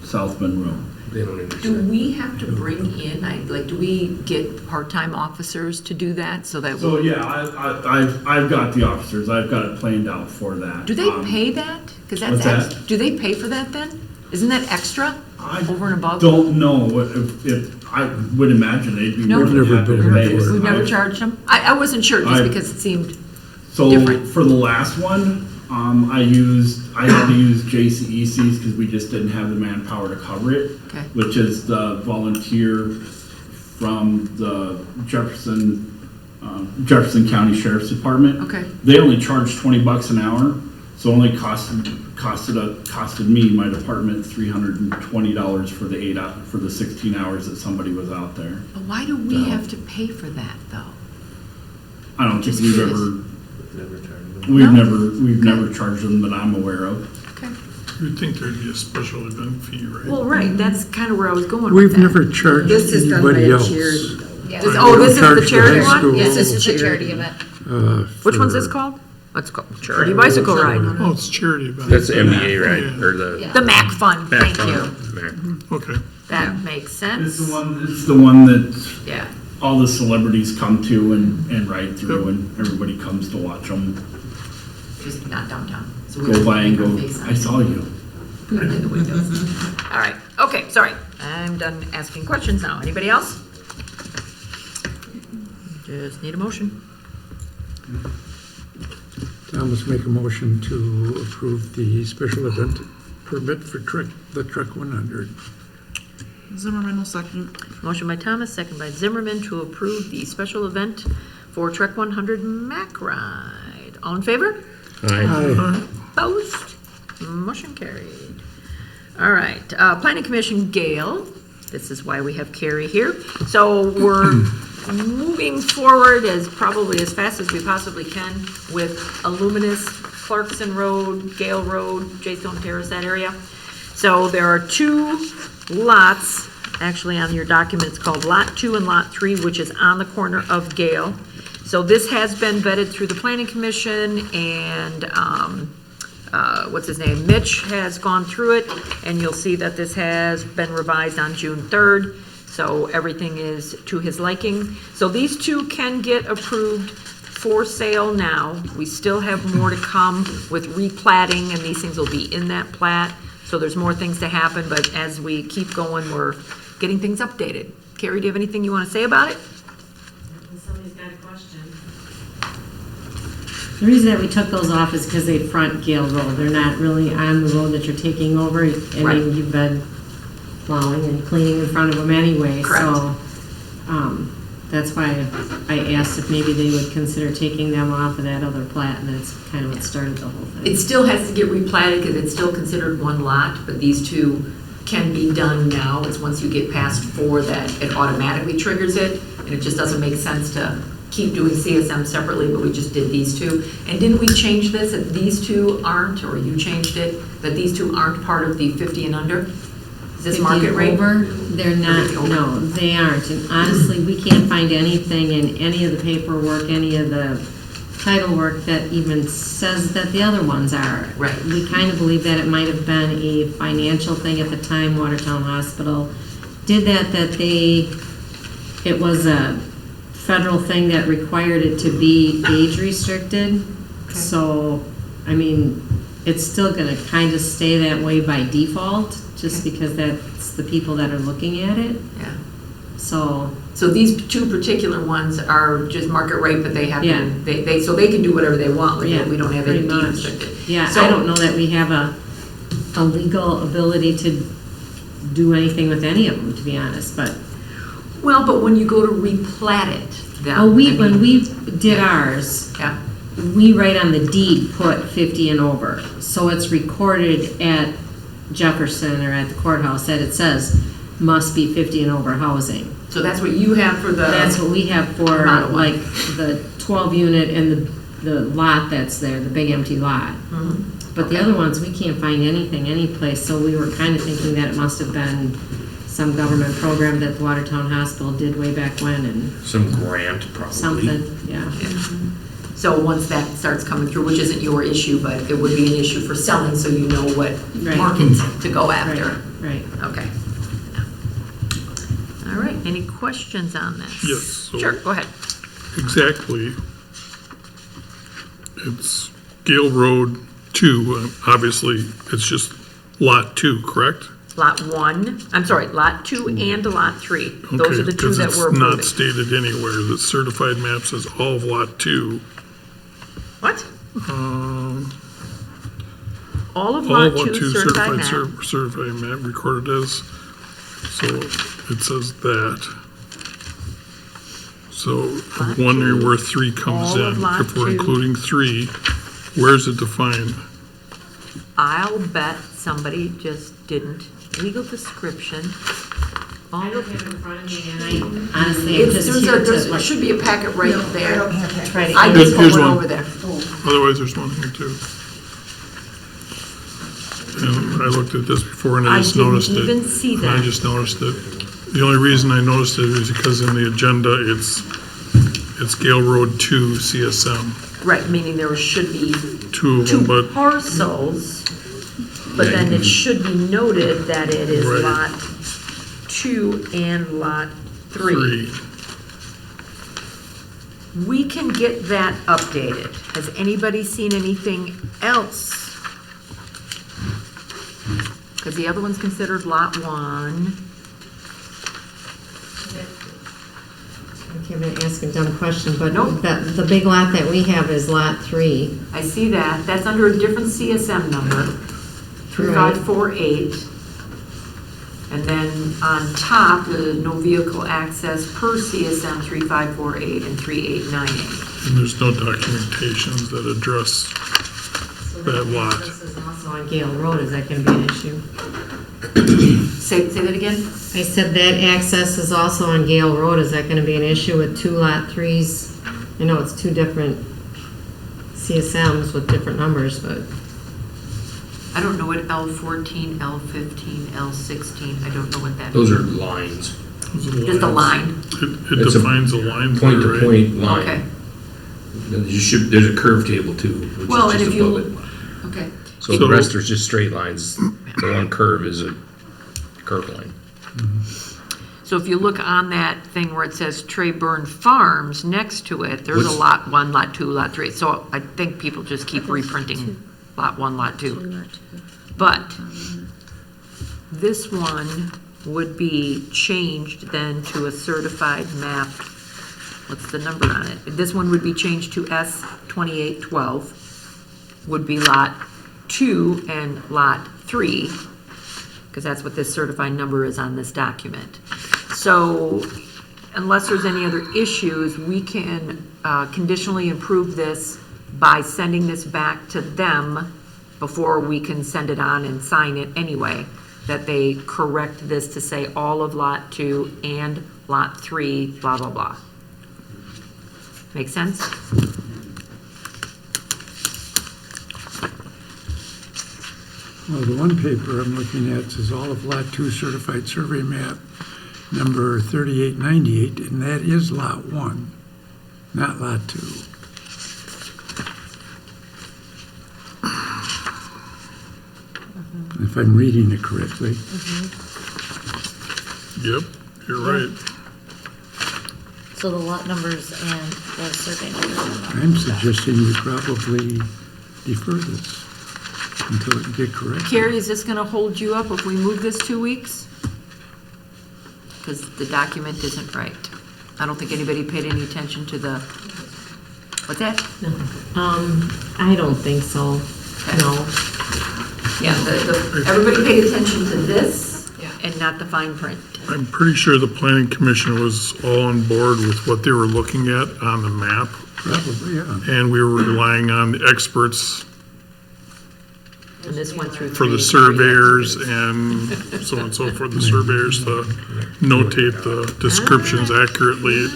L: South Monroe.
B: They don't
C: Do
B: understand.
C: we have to bring in, do we get part-time officers to do that so that?
L: So yeah, I've got the officers. I've got it planned out for that.
C: Do they pay that? Because that's
L: what's that?
C: extra. Do they pay for that then? Isn't that extra
L: I
C: over and above?
L: don't know if I would imagine they'd be
C: No.
L: more than
A: Never
L: happy
A: been
L: to pay
A: before.
L: us.
C: We've never charged them? I wasn't sure just
L: I-
C: because it seemed,
L: So
C: different.
L: for the last one, I had to use JCECs because we just didn't have the manpower to cover it.
C: Okay.
L: Which is the volunteer from the Jefferson County Sheriff's Department.
C: okay,
L: They only charge $20 an hour, so only costed me, my department, $320 for the 16 hours that somebody was out there.
C: but why do we have to pay for that though?
L: I don't think
C: Just
L: we've
C: curious.
L: ever,
C: No?
L: we've never charged them that I'm aware of.
C: Okay.
H: You'd think there'd be a special event fee, right?
C: Well, right, that's kind of where I was going with
A: We've
C: that.
A: never charged
G: This is done by
A: anybody
G: a
A: else.
G: charity, though.
K: Yeah.
C: This is
A: Charge
C: the
A: the
C: charity
A: high
C: one?
A: school.
K: Yes, this is a
G: Charity.
K: charity event.
C: Which one's
A: for-
C: this called? What's it called? Charity bicycle ride.
H: Oh, it's charity event.
B: That's the MBA, right?
H: Yeah.
B: Or the.
K: Yeah.
C: The MAC fund,
B: Back
C: thank
B: on
C: you.
B: it.
H: Okay.
C: That makes sense.
L: It's the one that
C: Yeah.
L: all the celebrities come to and ride through, and everybody comes to watch them
C: Just not downtown. So we
L: go
C: have to
L: by and
C: make our
L: go,
C: face on
L: I saw you.
C: Put it in the windows. All right, okay, sorry. I'm done asking questions now. Anybody else? Just need a motion.
A: Thomas, make a motion to approve the special event permit for the Trek 100.
G: Zimmerman will second.
C: Motion by Thomas, second by Zimmerman to approve the special event for Trek 100 Mac Ride. All in favor?
A: Aye.
C: Opposed? Motion carried. All right, Planning Commission, Goehl. This is why we have Carrie here. So we're moving forward probably as fast as we possibly can with Iluminis, Clarkson Road, Goehl Road, Jaystone Terrace, that area. So there are 2 lots, actually on your document, it's called Lot 2 and Lot 3, which is on the corner of Goehl. So this has been vetted through the Planning Commission, and what's his name, Mitch has gone through it, and you'll see that this has been revised on June 3rd, so everything is to his liking. So these two can get approved for sale now. We still have more to come with replatting, and these things will be in that plat, so there's more things to happen, but as we keep going, we're getting things updated. Carrie, do you have anything you want to say about it?
M: Somebody's got a question. The reason that we took those off is because they front Goehl Road. They're not really on the road that you're taking over. I
C: Right.
M: mean, you've been plowing and cleaning in front of them anyway.
C: Correct.
M: So that's why I asked if maybe they would consider taking them off of that other plat, and that's kind of what started the whole thing.
C: It still has to get replatted because it's still considered one lot, but these two can be done now. It's once you get past 4 that it automatically triggers it, and it just doesn't make sense to keep doing CSM separately, but we just did these two. And didn't we change this, that these two aren't, or you changed it, that these two aren't part of the 50 and under? Is this
M: 50
C: market rate?
M: over, they're not,
C: 50 over.
M: no, they aren't. And honestly, we can't find anything in any of the paperwork, any of the title work that even says that the other ones are.
C: Right.
M: We kind of believe that it might have been a financial thing at the time. Watertown Hospital did that it was a federal thing that required it to be age restricted. So, I mean, it's still gonna kind of stay that way by default, just because that's the people that are looking at it.
C: Yeah.
M: So,
C: So these two particular ones are just market rate, but they have,
M: Yeah.
C: so they can do whatever they want with
M: yeah,
C: it. We don't have
M: pretty
C: it
M: much.
C: restricted.
M: Yeah,
C: So-
M: I don't know that we have a legal ability to do anything with any of them, to be honest, but.
C: Well, but when you go to replat it, then.
M: Oh,
C: I mean,
M: when we did ours,
C: Yeah,
M: we right on the deed put 50 and over. So it's recorded at Jefferson or at the courthouse that it says must be 50 and over housing.
C: so that's what you have for the.
M: That's what we have for
C: Model one.
M: like the 12 unit and the lot that's there, the big empty lot.
C: Mhm.
M: But the other ones, we can't find anything anyplace, so we were kind of thinking that it must have been some government program that the Watertown Hospital did way back when and
B: Some grant, probably.
M: something, yeah.
C: So once that starts coming through, which isn't your issue, but it would be an issue for selling, so you know what
M: Right.
C: market to go after.
M: Right.
C: Okay. All right, any questions on this?
H: Yes, so-
C: Sure, go ahead.
H: Exactly. It's Goehl Road 2, obviously, it's just Lot 2, correct?
C: Lot 1, I'm sorry, Lot 2 and Lot 3. Those are the two that we're
H: Because it's not
C: approving.
H: stated anywhere. The certified map says all of Lot 2.
C: What?
H: Um,
C: All of
H: All
C: Lot
H: of Lot
C: 2
H: 2
C: certified
H: certified,
C: map.
H: certified map recorded as, so it says that. So I'm
C: Lot
H: wondering
C: 2,
H: where 3 comes
C: all of
H: in.
C: Lot
H: If we're
C: 2.
H: including 3, where's it defined?
C: I'll bet somebody just didn't. Legal description. All
M: I
C: of
M: don't have it in front of me, and I honestly, I'm
C: It's,
M: just
C: there's
M: here
C: a, there
M: to
C: should be a packet right
I: No, I
C: there.
I: don't have that.
M: try to.
C: I
H: Here's-
C: just put
H: here's
C: one
H: one.
C: over there.
H: Otherwise, there's one here too. And I looked at this before and I
C: I
H: just
C: didn't
H: noticed it.
C: even see
H: And I
C: that.
H: just noticed it. The only reason I noticed it is because in the agenda, it's Goehl Road 2 CSM,
C: Right, meaning there should be
H: 2 of them,
C: two
H: but
C: parcels, but then it should be noted that it is
H: Right.
C: Lot 2 and Lot 3.
H: 3.
C: We can get that updated. Has anybody seen anything else? Because the other one's considered Lot 1.
M: Okay, I'm gonna ask a dumb question, but
C: Nope.
M: the big lot that we have is lot 3.
C: I see that. That's under a different CSM number, 3548. And then on top, the no vehicle access per CSM 3548 and 3898.
H: And there's no documentations that address that lot.
M: This is also on Goehl Road, is that gonna be an issue?
C: Say that again?
M: I said that access is also on Goehl Road, is that gonna be an issue with 2 lot 3s? I know it's 2 different CSMs with different numbers, but.
C: I don't know what L14, L15, L16, I don't know what that
B: Those
C: is.
B: are lines,
C: Just a line?
H: It
B: It's a
H: defines the lines
B: point
H: there,
B: to
H: right?
B: point line.
C: Okay.
B: There's a curve table too, which
C: Well,
B: is
C: and
B: just
C: if you-
B: above it.
C: Okay.
B: So the rest are just straight lines. The one curve is a curve line.
C: So if you look on that thing where it says Treyburn Farms, next to it, there's a lot 1, lot 2, lot 3. So I think people just keep reprinting lot 1, lot 2. But this one would be changed then to a certified map. What's the number on it? This one would be changed to S2812, would be lot 2 and lot 3, because that's what this certified number is on this document. So unless there's any other issues, we can conditionally approve this by sending this back to them before we can send it on and sign it anyway, that they correct this to say all of lot 2 and lot 3, blah, blah, blah. Make sense?
A: Well, the one paper I'm looking at says all of Lot 2 certified survey map number 3898, and that is Lot 1, not Lot 2. If I'm reading it correctly.
H: Yep, you're right.
K: So the lot numbers and the survey numbers.
A: I'm suggesting we probably defer this until it can get corrected.
C: Carrie, is this gonna hold you up if we move this 2 weeks? Because the document isn't right. I don't think anybody paid any attention to the, what's that?
M: I don't think so, no.
C: Yeah, everybody paid attention to this and not the fine print.
H: I'm pretty sure the planning commission was all on board with what they were looking at on the map,
A: Probably, yeah.
H: and we were relying on the experts
C: And this went through
H: for the
C: 3
H: surveyors and so on and so forth, the surveyors to notate the descriptions accurately.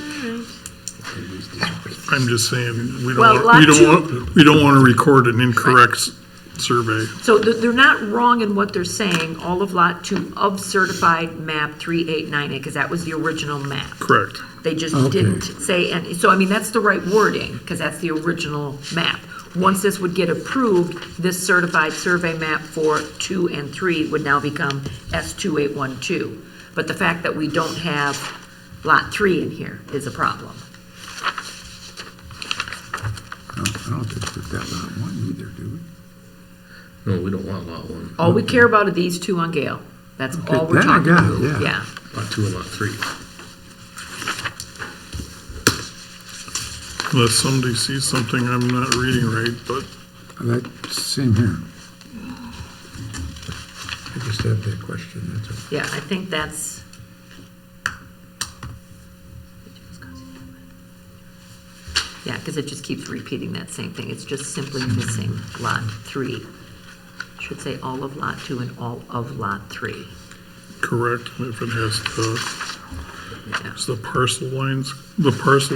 H: I'm just saying, we
C: Well,
H: don't
C: lot
H: want to record an incorrect survey.
C: So they're not wrong in what they're saying, all of lot 2 of certified map 3898, because that was the original map.
H: Correct.
C: They just
A: Okay.
C: didn't say, and so I mean, that's the right wording, because that's the original map. Once this would get approved, this certified survey map for 2 and 3 would now become S2812. But the fact that we don't have lot 3 in here is a problem.
A: No, I don't think we've got Lot 1 either, do we?
B: No, we don't want lot 1.
C: All we care about are these 2 on Goehl. That's
A: Okay,
C: all we're
A: that I
C: talking
A: got,
C: about.
A: yeah.
B: Lot 2 and lot 3.
H: Unless somebody sees something I'm not reading right, but
A: That, same here. I just have that question, that's all.
C: Yeah, I think that's. Yeah, because it just keeps repeating that same thing. It's just simply missing lot 3. Should say all of lot 2 and all of lot 3.
H: correct, if it has to,
C: Yeah.
H: the parcel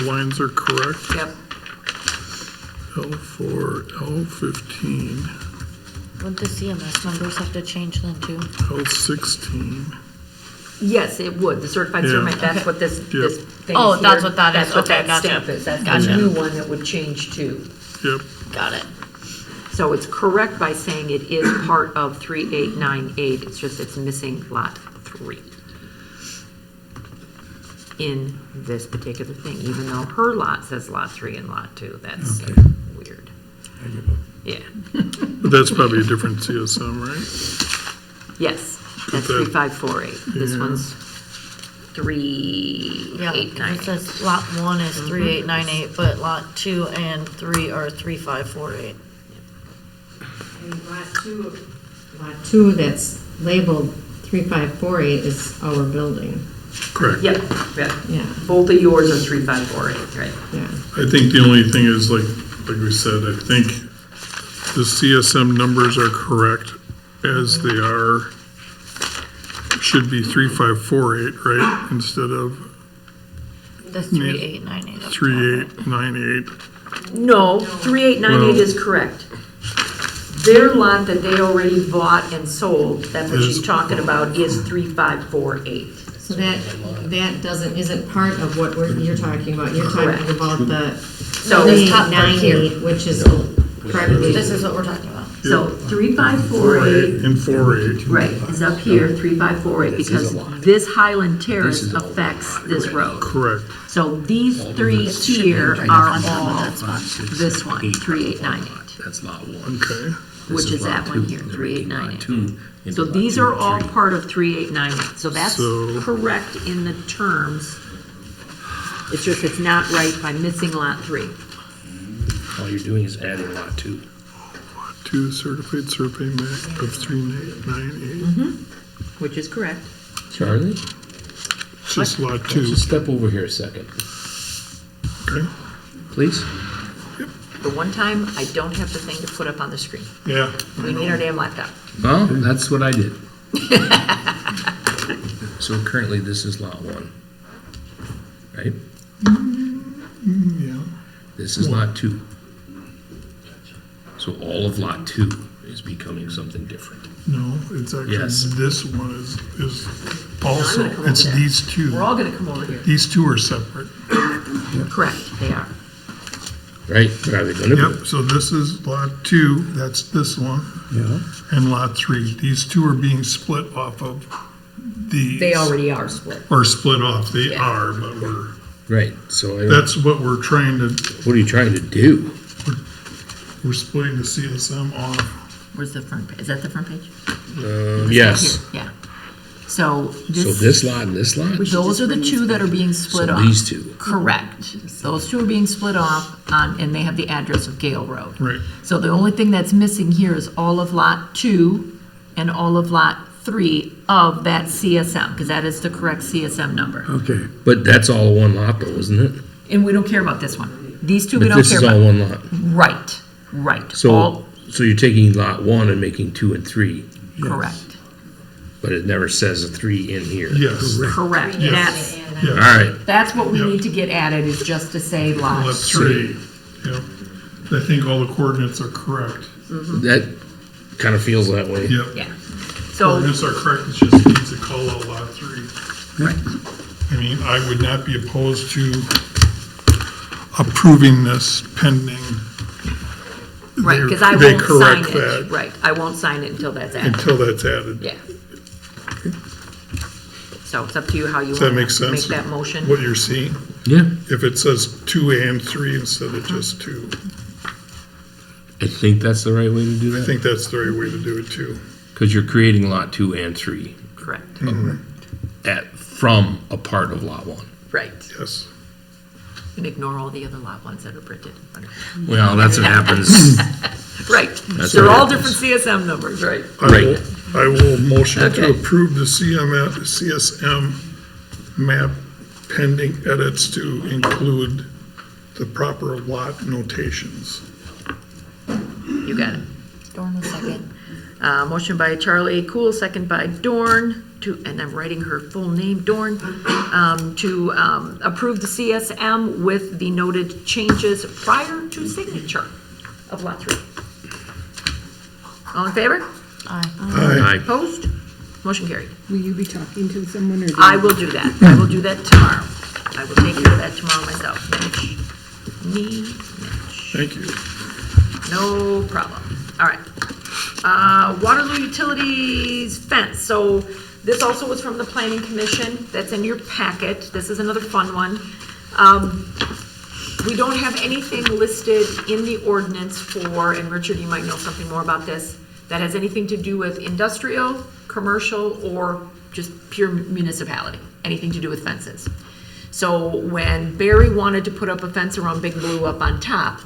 H: lines are correct.
C: Yep.
H: L4, L15,
K: Wouldn't the CMS numbers have to change then too?
H: L16.
C: Yes, it would. The certified
H: Yeah.
C: survey, that's what this thing is
K: Oh,
C: here.
K: that's what that is.
C: That's what
K: Okay,
C: that
K: gotcha.
C: stamp is. That's the
K: Gotcha.
C: new one that would change too.
H: Yep,
K: Got it.
C: So it's correct by saying it is part of 3898, it's just it's missing lot 3 in this particular thing, even though her lot says lot 3 and lot 2, that's
A: Okay.
C: weird.
A: I give up.
C: Yeah,
H: but that's probably a different CSM, right?
C: yes, that's
H: Okay.
C: 3548, this
H: Yeah.
C: one's
K: Yeah,
C: 3898.
K: it says lot 1 is 3898, but lot 2 and 3 are 3548.
M: And lot two that's labeled 3548 is our building.
H: Correct.
C: Yep, yep,
M: Yeah,
C: both of yours are 3548, right?
M: yeah.
H: I think the only thing is, like we said, I think the CSM numbers are correct as they are. Should be 3548, right, instead of
K: The 3898. up top.
H: 3898.
C: No, 3898
H: Well-
C: is correct. Their lot that they already bought and sold, that's what she's
H: Is-
C: talking about, is 3548.
M: So that isn't part of what you're talking about. You're
C: Correct.
M: talking about the
C: So this top part
M: 3898, which is correctly.
K: This is what we're talking about.
C: So 3548,
H: And 4-8.
C: right, is up here, 3548,
B: This is
C: because
B: a lot.
C: this Highland Terrace
B: This is all
C: affects
B: lot,
C: this
B: right.
C: road.
H: Correct.
C: So these three here are all this one, 3898,
B: That's lot one.
H: Okay.
C: which is that one here, 3898. So these are all part of 3898, so that's
H: So-
C: correct in the terms. It's just, it's not right by missing lot 3.
B: All you're doing is adding lot two.
H: 2 certified survey map of 3898.
C: Which is correct.
B: Charlie?
H: It's just lot
B: Why don't
H: 2.
B: you step over here a second,
H: Okay.
B: please?
C: The one time, I don't have the thing to put up on the screen.
H: Yeah.
C: We need our damn laptop.
B: Well, that's what I did. So currently, this is lot one, right?
H: Yeah.
B: This is lot two. So all of lot two is becoming something different.
H: No, it's actually,
B: Yes.
H: this one is also,
C: gonna come over
H: it's
C: there.
H: these two.
C: We're all gonna come over here.
H: These two are separate.
C: Correct, they are.
B: Right? But are they gonna be?
H: Yep, so this is lot 2, that's this one,
A: Yeah,
H: and lot 3. These two are being split off of these.
C: They already are split.
H: Or split off, they
C: Yeah.
H: are, but
B: Right, so I,
H: that's what we're trying to,
B: what are you trying to do?
H: we're splitting the CSM off.
C: Where's the front page? Is that the front page?
B: Yes.
C: Here, yeah. So
B: So this lot and this lot?
C: those are the two that are being split
B: So
C: off.
B: these two.
C: Correct. Those two are being split off on, and they have the address of Goehl Road.
H: Right.
C: So the only thing that's missing here is all of lot 2 and all of lot 3 of that CSM, because that is the correct CSM number.
A: okay.
B: But that's all one lot though, isn't it?
C: And we don't care about this one. These two we
B: But
C: don't
B: this
C: care
B: is all
C: about.
B: one lot.
C: Right, right.
B: So,
C: All
B: so you're taking lot one and making 2 and 3,
C: correct.
B: but it never says a 3 in here.
H: Yes,
C: Correct. That's,
B: All right,
C: that's what we
H: Yep.
C: need to get added, is just to say lot
H: lot 3. Yep. I think all the coordinates are correct.
B: that kind of feels that way.
H: Yep.
C: Yeah. So,
H: Coordinates are correct, it just needs to call out lot 3.
C: right.
H: I mean, I would not be opposed to approving this pending.
C: Right, because I
H: they
C: won't sign
H: correct
C: it.
H: that
C: Right, I won't sign it until that's added.
H: Until that's added.
C: Yeah. So it's up to you how you
H: Does that
C: want
H: make
C: to
H: sense?
C: make that motion.
H: What you're seeing?
B: Yeah,
H: If it says 2 and 3 instead of just 2,
B: I think that's the right way to do
H: I
B: that.
H: think that's the right way to do it too.
B: Because you're creating lot 2 and 3
C: Correct,
B: from a part of lot 1.
C: right.
H: Yes.
C: And ignore all the other lot ones that are printed.
B: Well, that's what happens.
C: Right,
B: That's
C: they're
B: what
C: all
B: happens.
C: different CSM numbers, right?
B: Right.
H: I will motion
C: Okay.
H: to approve the CSM map pending edits to include the proper lot notations.
C: You got it. Dorn will second. Motion by Charlie Cool, second by Dorn, and I'm writing her full name, Dorn, to approve the CSM with the noted changes prior to signature of lot 3. All in favor?
H: Aye.
C: Opposed? Motion carried.
G: Will you be talking to someone or?
C: I will do that. I will do that tomorrow. I will take care of that tomorrow myself. Mitch.
H: Thank you.
C: No problem. All right. Waterloo Utilities fence. So this also was from the Planning Commission. That's in your packet. This is another fun one. We don't have anything listed in the ordinance for, and Richard, you might know something more about this, that has anything to do with industrial, commercial, or just pure municipality, anything to do with fences. So when Barry wanted to put up a fence around Big Blue up on top,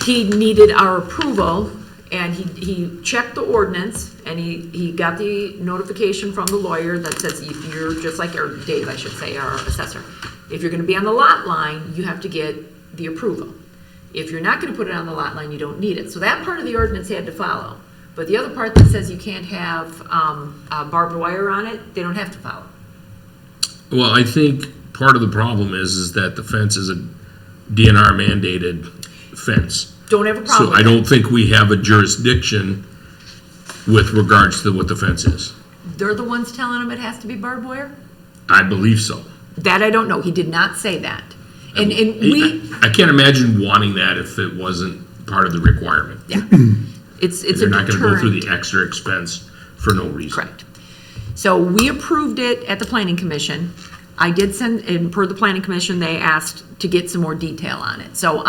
C: he needed our approval, and he checked the ordinance, and he got the notification from the lawyer that says you're just like, or Dave, I should say, our assessor. If you're gonna be on the lot line, you have to get the approval. If you're not gonna put it on the lot line, you don't need it. So that part of the ordinance he had to follow. But the other part that says you can't have barbed wire on it, they don't have to follow.
B: Well, I think part of the problem is that the fence is a DNR mandated fence.
C: Don't have a problem
B: So
C: with
B: I
C: that.
B: don't think we have a jurisdiction with regards to what the fence is.
C: They're the ones telling him it has to be barbed wire?
B: I believe so.
C: That I don't know. He did not say that. And we,
B: I can't imagine wanting that if it wasn't part of the requirement.
C: yeah. It's a
B: They're not gonna go through
C: deterrent.
B: the extra expense for no reason.
C: Correct. So we approved it at the planning commission. I did send, and per the planning commission, they asked to get some more detail on it. So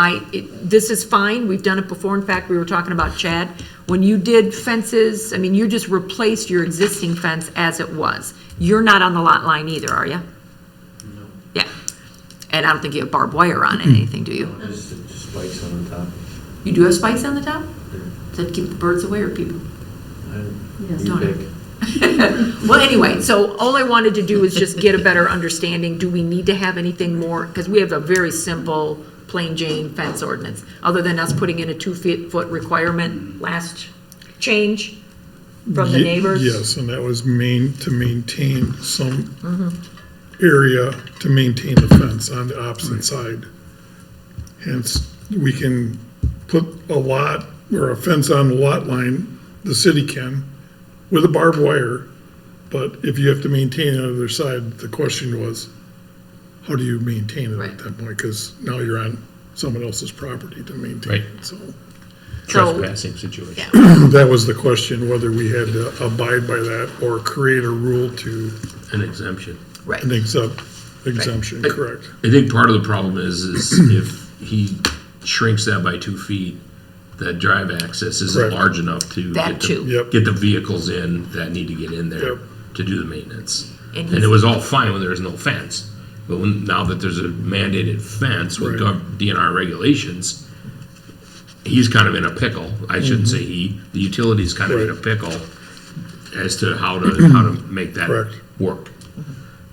C: this is fine, we've done it before. In fact, we were talking about Chad. When you did fences, I mean, you just replaced your existing fence as it was. You're not on the lot line either, are you?
E: No.
C: Yeah. And I don't think you have barbed wire on it, anything, do you?
E: Just spikes on the top.
C: You do have spikes on the top? Does that keep the birds away or people?
E: You
C: Don't
E: pick.
C: Well, anyway, so all I wanted to do is just get a better understanding. Do we need to have anything more? Because we have a very simple, plain Jane fence ordinance, other than us putting in a 2-foot requirement last change from the neighbors.
H: Yes, and that was to maintain some area to maintain the fence on the opposite side. Hence, we can put a lot or a fence on the lot line, the city can, with a barbed wire, but if you have to maintain it on the other side, the question was, how do you maintain it
C: Right.
H: at that point? Because now you're on someone else's property to maintain
B: Right.
H: it, so.
B: Trespassing situation.
C: Yeah.
H: That was the question, whether we had to abide by that or create a rule to
B: An exemption.
C: Right.
H: an exemption, correct?
B: I think part of the problem is if he shrinks that by 2 feet, that drive access isn't
H: Correct.
B: large enough to
C: That too.
H: Yep.
B: get the vehicles in that need to get in there
H: Yep.
B: to do the maintenance.
C: And
B: And it was all fine when there was no fence. But now that there's a mandated fence with
H: Right.
B: DNR regulations, he's kind of in a pickle. I shouldn't say he, the utility's kind of in a
H: Right.
B: pickle as to how to make that
H: Correct.
B: work.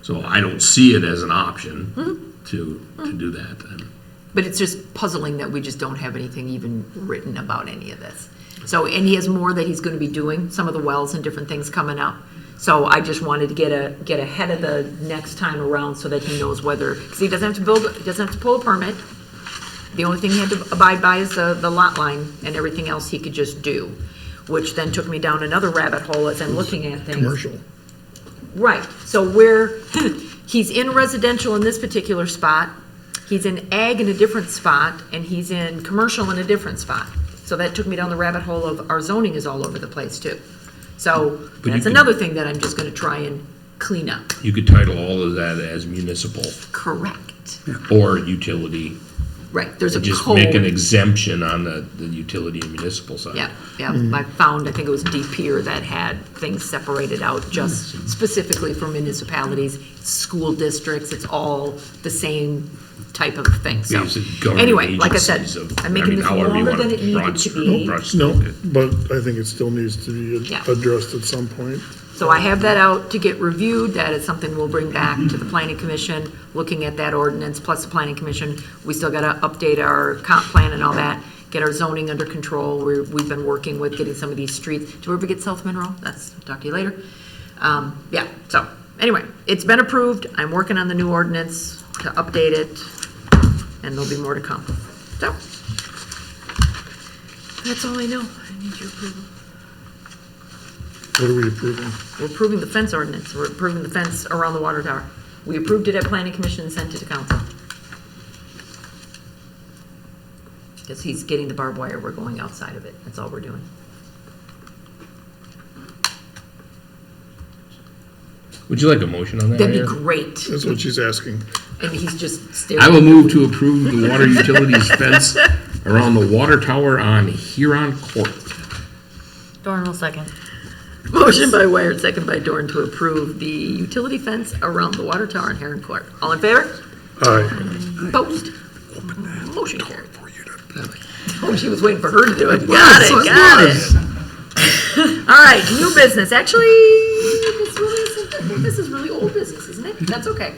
B: So I don't see it as an option to do that.
C: But it's just puzzling that we just don't have anything even written about any of this. So, and he has more that he's gonna be doing, some of the wells and different things coming up. So I just wanted to get ahead of the next time around so that he knows whether, because he doesn't have to pull a permit. The only thing he had to abide by is the lot line, and everything else he could just do, which then took me down another rabbit hole as I'm looking at things.
H: Commercial.
C: Right, so he's in residential in this particular spot, he's in ag in a different spot, and he's in commercial in a different spot. So that took me down the rabbit hole of our zoning is all over the place too. So
B: But
C: that's
B: you
C: another thing that I'm just gonna try and clean up.
B: You could title all of that as municipal
C: Correct.
B: or utility.
C: Right, there's a
B: And just
C: code.
B: make an exemption on the utility and municipal side.
C: Yeah, yeah, I found, I think it was De Pere that had things separated out just specifically for municipalities, school districts, it's all the same type of thing, so.
B: Basic government
C: Anyway, like I said,
B: agencies of-
C: I'm making this
B: however you
C: longer
B: wanna
C: than it needed
B: broad
C: to
B: stroke-
C: be.
B: broad
H: No,
B: stroke it.
H: but I think it still needs to be
C: Yeah.
H: addressed at some point.
C: So I have that out to get reviewed, that is something we'll bring back to the planning commission, looking at that ordinance, plus the planning commission, we still gotta update our comp plan and all that, get our zoning under control, we've been working with getting some of these streets, do we ever get South Monroe? That's, talk to you later. Yeah, so, anyway, it's been approved, I'm working on the new ordinance to update it, and there'll be more to come. So, that's all I know, I need your approval.
H: What are we approving?
C: We're approving the fence ordinance, we're approving the fence around the water tower. We approved it at planning commission and sent it to council. Because he's getting the barbed wire, we're going outside of it, that's all we're doing.
B: Would you like a motion on that?
C: That'd be
B: Mayor?
C: great,
H: That's what she's asking.
C: and he's just staring.
B: I will move to approve the water utilities fence around the water tower on Huron Court.
K: Dorn will second.
C: Motion by Wired, second by Dorn to approve the utility fence around the water tower in Herron Court. All in favor?
H: Aye.
C: Opposed? Motion carried. Oh, she was waiting for her to do it. Got it. All right, new business. Actually, this is really old business, isn't it? That's okay.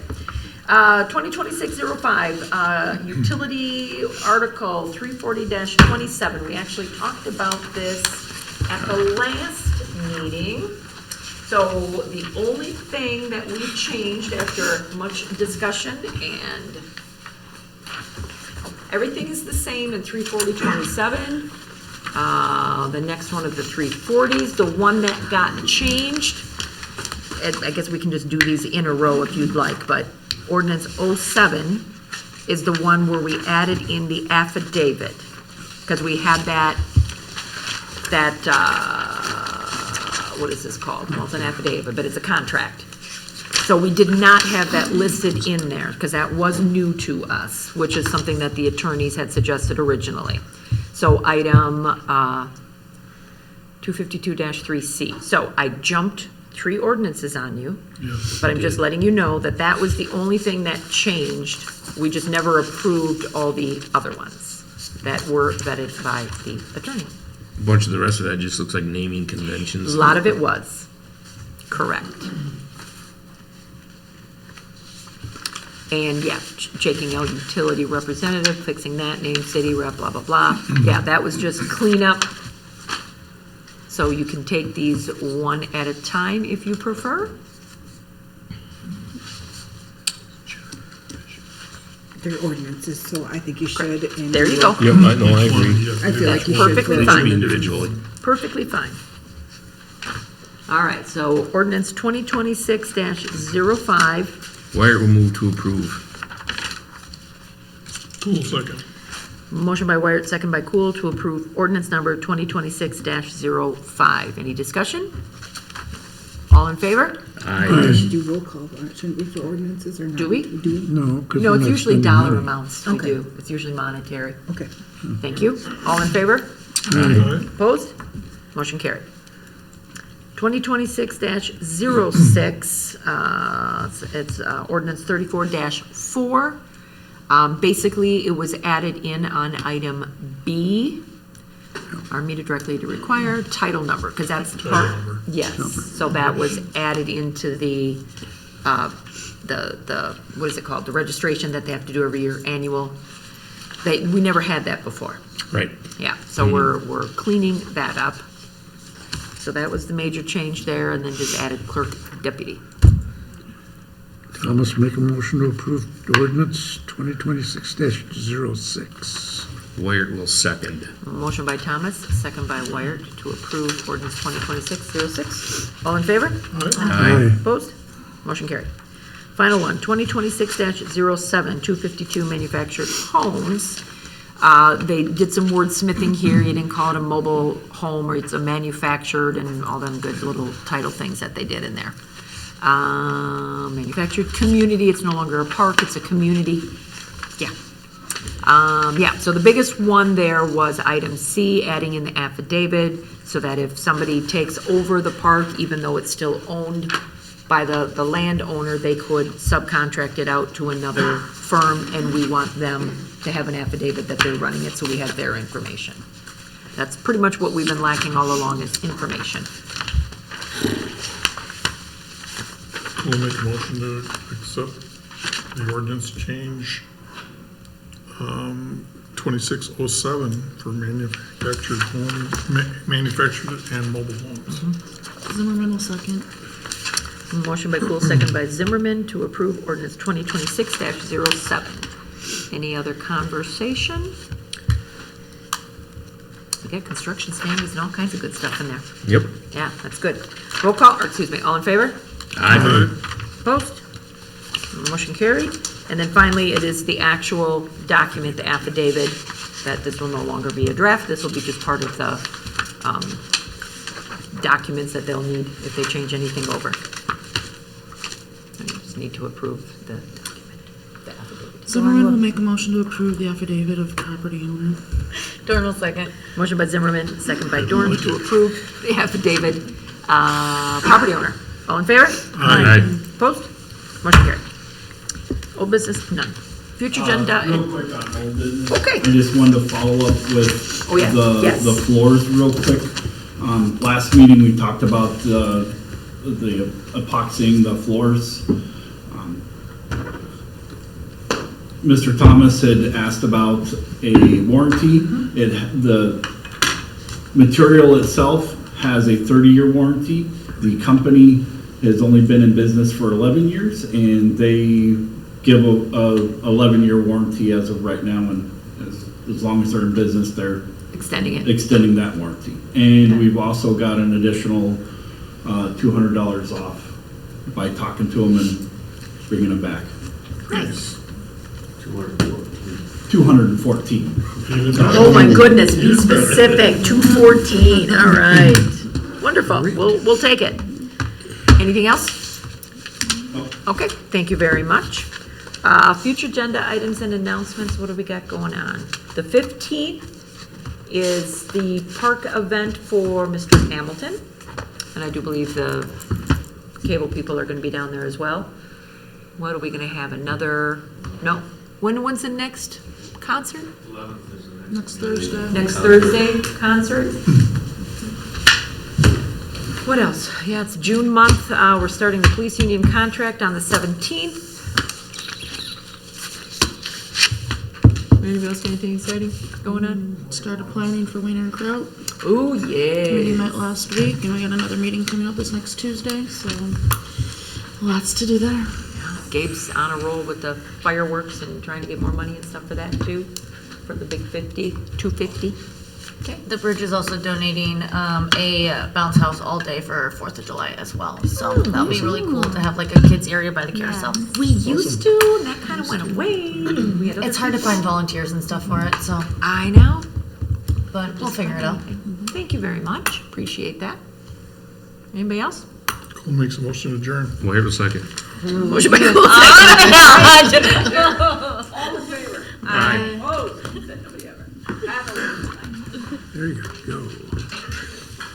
C: 2026-05, utility article 340-27. We actually talked about this at the last meeting. So the only thing that we changed after much discussion, and everything is the same in 340-27. The next one of the 340s, the one that got changed, I guess we can just do these in a row if you'd like, but ordinance 07 is the one where we added in the affidavit, because we had that what is this called? Well, it's an affidavit, but it's a contract. So we did not have that listed in there, because that was new to us, which is something that the attorneys had suggested originally. So item 252-3C. So I jumped 3 ordinances on you, but I'm just letting you know that that was the only thing that changed. We just never approved all the other ones that were vetted by the attorney.
B: A bunch of the rest of that just looks like naming conventions.
C: A lot of it was, correct. And yeah, checking out utility representative, fixing that, name city rep, blah, blah, blah. Yeah, that was just cleanup. So you can take these one at a time if you prefer.
G: They're ordinances, so I think you should. And
C: There you go.
B: Yep, I know, I agree.
G: I feel like you should.
C: Perfectly
G: for
B: They should
C: fine.
B: be individually.
C: Perfectly fine. All right, so ordinance 2026-05.
B: Wyatt will move to approve.
H: Cool, second.
C: Motion by Wired, second by Cool, to approve ordinance number 2026-05. Any discussion? All in favor?
G: We should do roll call, shouldn't we, for ordinances or not?
C: Do we?
G: Do we?
A: No, because
C: No,
A: we're
C: it's
A: not
C: usually
A: spending
C: dollar
A: money.
C: amounts. We
G: Okay.
C: do. It's usually monetary.
G: Okay.
C: Thank you. All in favor?
H: Aye.
C: Opposed? Motion carried. 2026-06, it's ordinance 34-4. Basically, it was added in on item B, are meted directly to require, title number, because that's the part. Yes, so that was added into the, what is it called? The registration that they have to do every year, annual. We never had that before.
B: Right.
C: Yeah, so we're cleaning that up. So that was the major change there, and then just added clerk deputy.
A: Thomas, make a motion to approve ordinance 2026-06.
B: Wyatt will second.
C: Motion by Thomas, second by Wired, to approve ordinance 2026-06. All in favor?
B: Aye.
C: Opposed? Motion carried. Final one, 2026-07, 252 manufactured homes. They did some wordsmithing here. You didn't call it a mobile home, or it's a manufactured, and all them good little title things that they did in there. Manufactured community, it's no longer a park, it's a community. Yeah. Yeah, so the biggest one there was item C, adding in the affidavit, so that if somebody takes over the park, even though it's still owned by the landowner, they could subcontract it out to another firm, and we want them to have an affidavit that they're running it, so we have their information. That's pretty much what we've been lacking all along, is information.
H: We'll make a motion to accept the ordinance change 2607 for manufactured home, manufactured and mobile homes.
G: Zimmerman will second.
C: Motion by Cool, second by Zimmerman, to approve ordinance 2026-07. Any other conversation? We got construction standards and all kinds of good stuff in there.
B: Yep.
C: Yeah, that's good. Roll call, or excuse me, all in favor?
B: Aye.
C: Opposed? Motion carried. And then finally, it is the actual document, the affidavit, that this will no longer be a draft. This will be just part of the documents that they'll need if they change anything over. So you just need to approve the document, the affidavit.
G: Zimmerman will make a motion to approve the affidavit of property owner.
K: Dorn will second.
C: Motion by Zimmerman, second by Dorn, to approve the affidavit, property owner. All in favor?
B: Aye.
C: Opposed? Motion carried. Old business, none. Future agenda.
L: Real quick on old business.
C: Okay.
L: I just wanted to follow up with
C: Oh, yeah. Yes.
L: the floors real quick. Last meeting, we talked about the epoxying the floors. Mr. Thomas had asked about a warranty. The material itself has a 30-year warranty. The company has only been in business for 11 years, and they give a 11-year warranty as of right now, and as long as they're in business, they're extending that warranty. And we've also got an additional $200 off by talking to them and bringing them back.
C: Nice.
L: 214.
C: Oh my goodness, be specific, 214, all right. Wonderful, we'll take it. Anything else? Okay, thank you very much. Future agenda items and announcements, what do we got going on? The 15th is the park event for Mr. Hamilton, and I do believe the cable people are gonna be down there as well. What are we gonna have, when's the next concert?
F: Next Thursday.
C: Next Thursday concert? What else? Yeah, it's June month. We're starting the police union contract on the 17th. Anybody else got anything exciting going on?
F: Started planning for Wiener and Kraut.
C: Ooh,
F: Committee
C: yeah.
F: met last week, and we got another meeting coming up this next Tuesday, so lots to do there.
C: Gabe's on a roll with the fireworks and trying to get more money and stuff for that too, for the big 250. Okay.
K: The bridge is also donating a bounce house all day for 4th of July as well. So that'll be really cool to have like a kids area by the carousel.
C: We used to, and that kind of went away. We had
K: It's hard to find volunteers and stuff for it, so,
C: I know.
K: but we'll figure it out.
C: Thank you very much. Appreciate that. Anybody else?
H: Cole makes a motion to adjourn.
B: Well, here's a second.
C: Motion by Cool.
B: Aye.
A: There you go.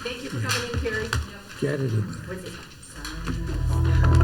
C: Thank you for coming in, Carrie.
A: Get it in there.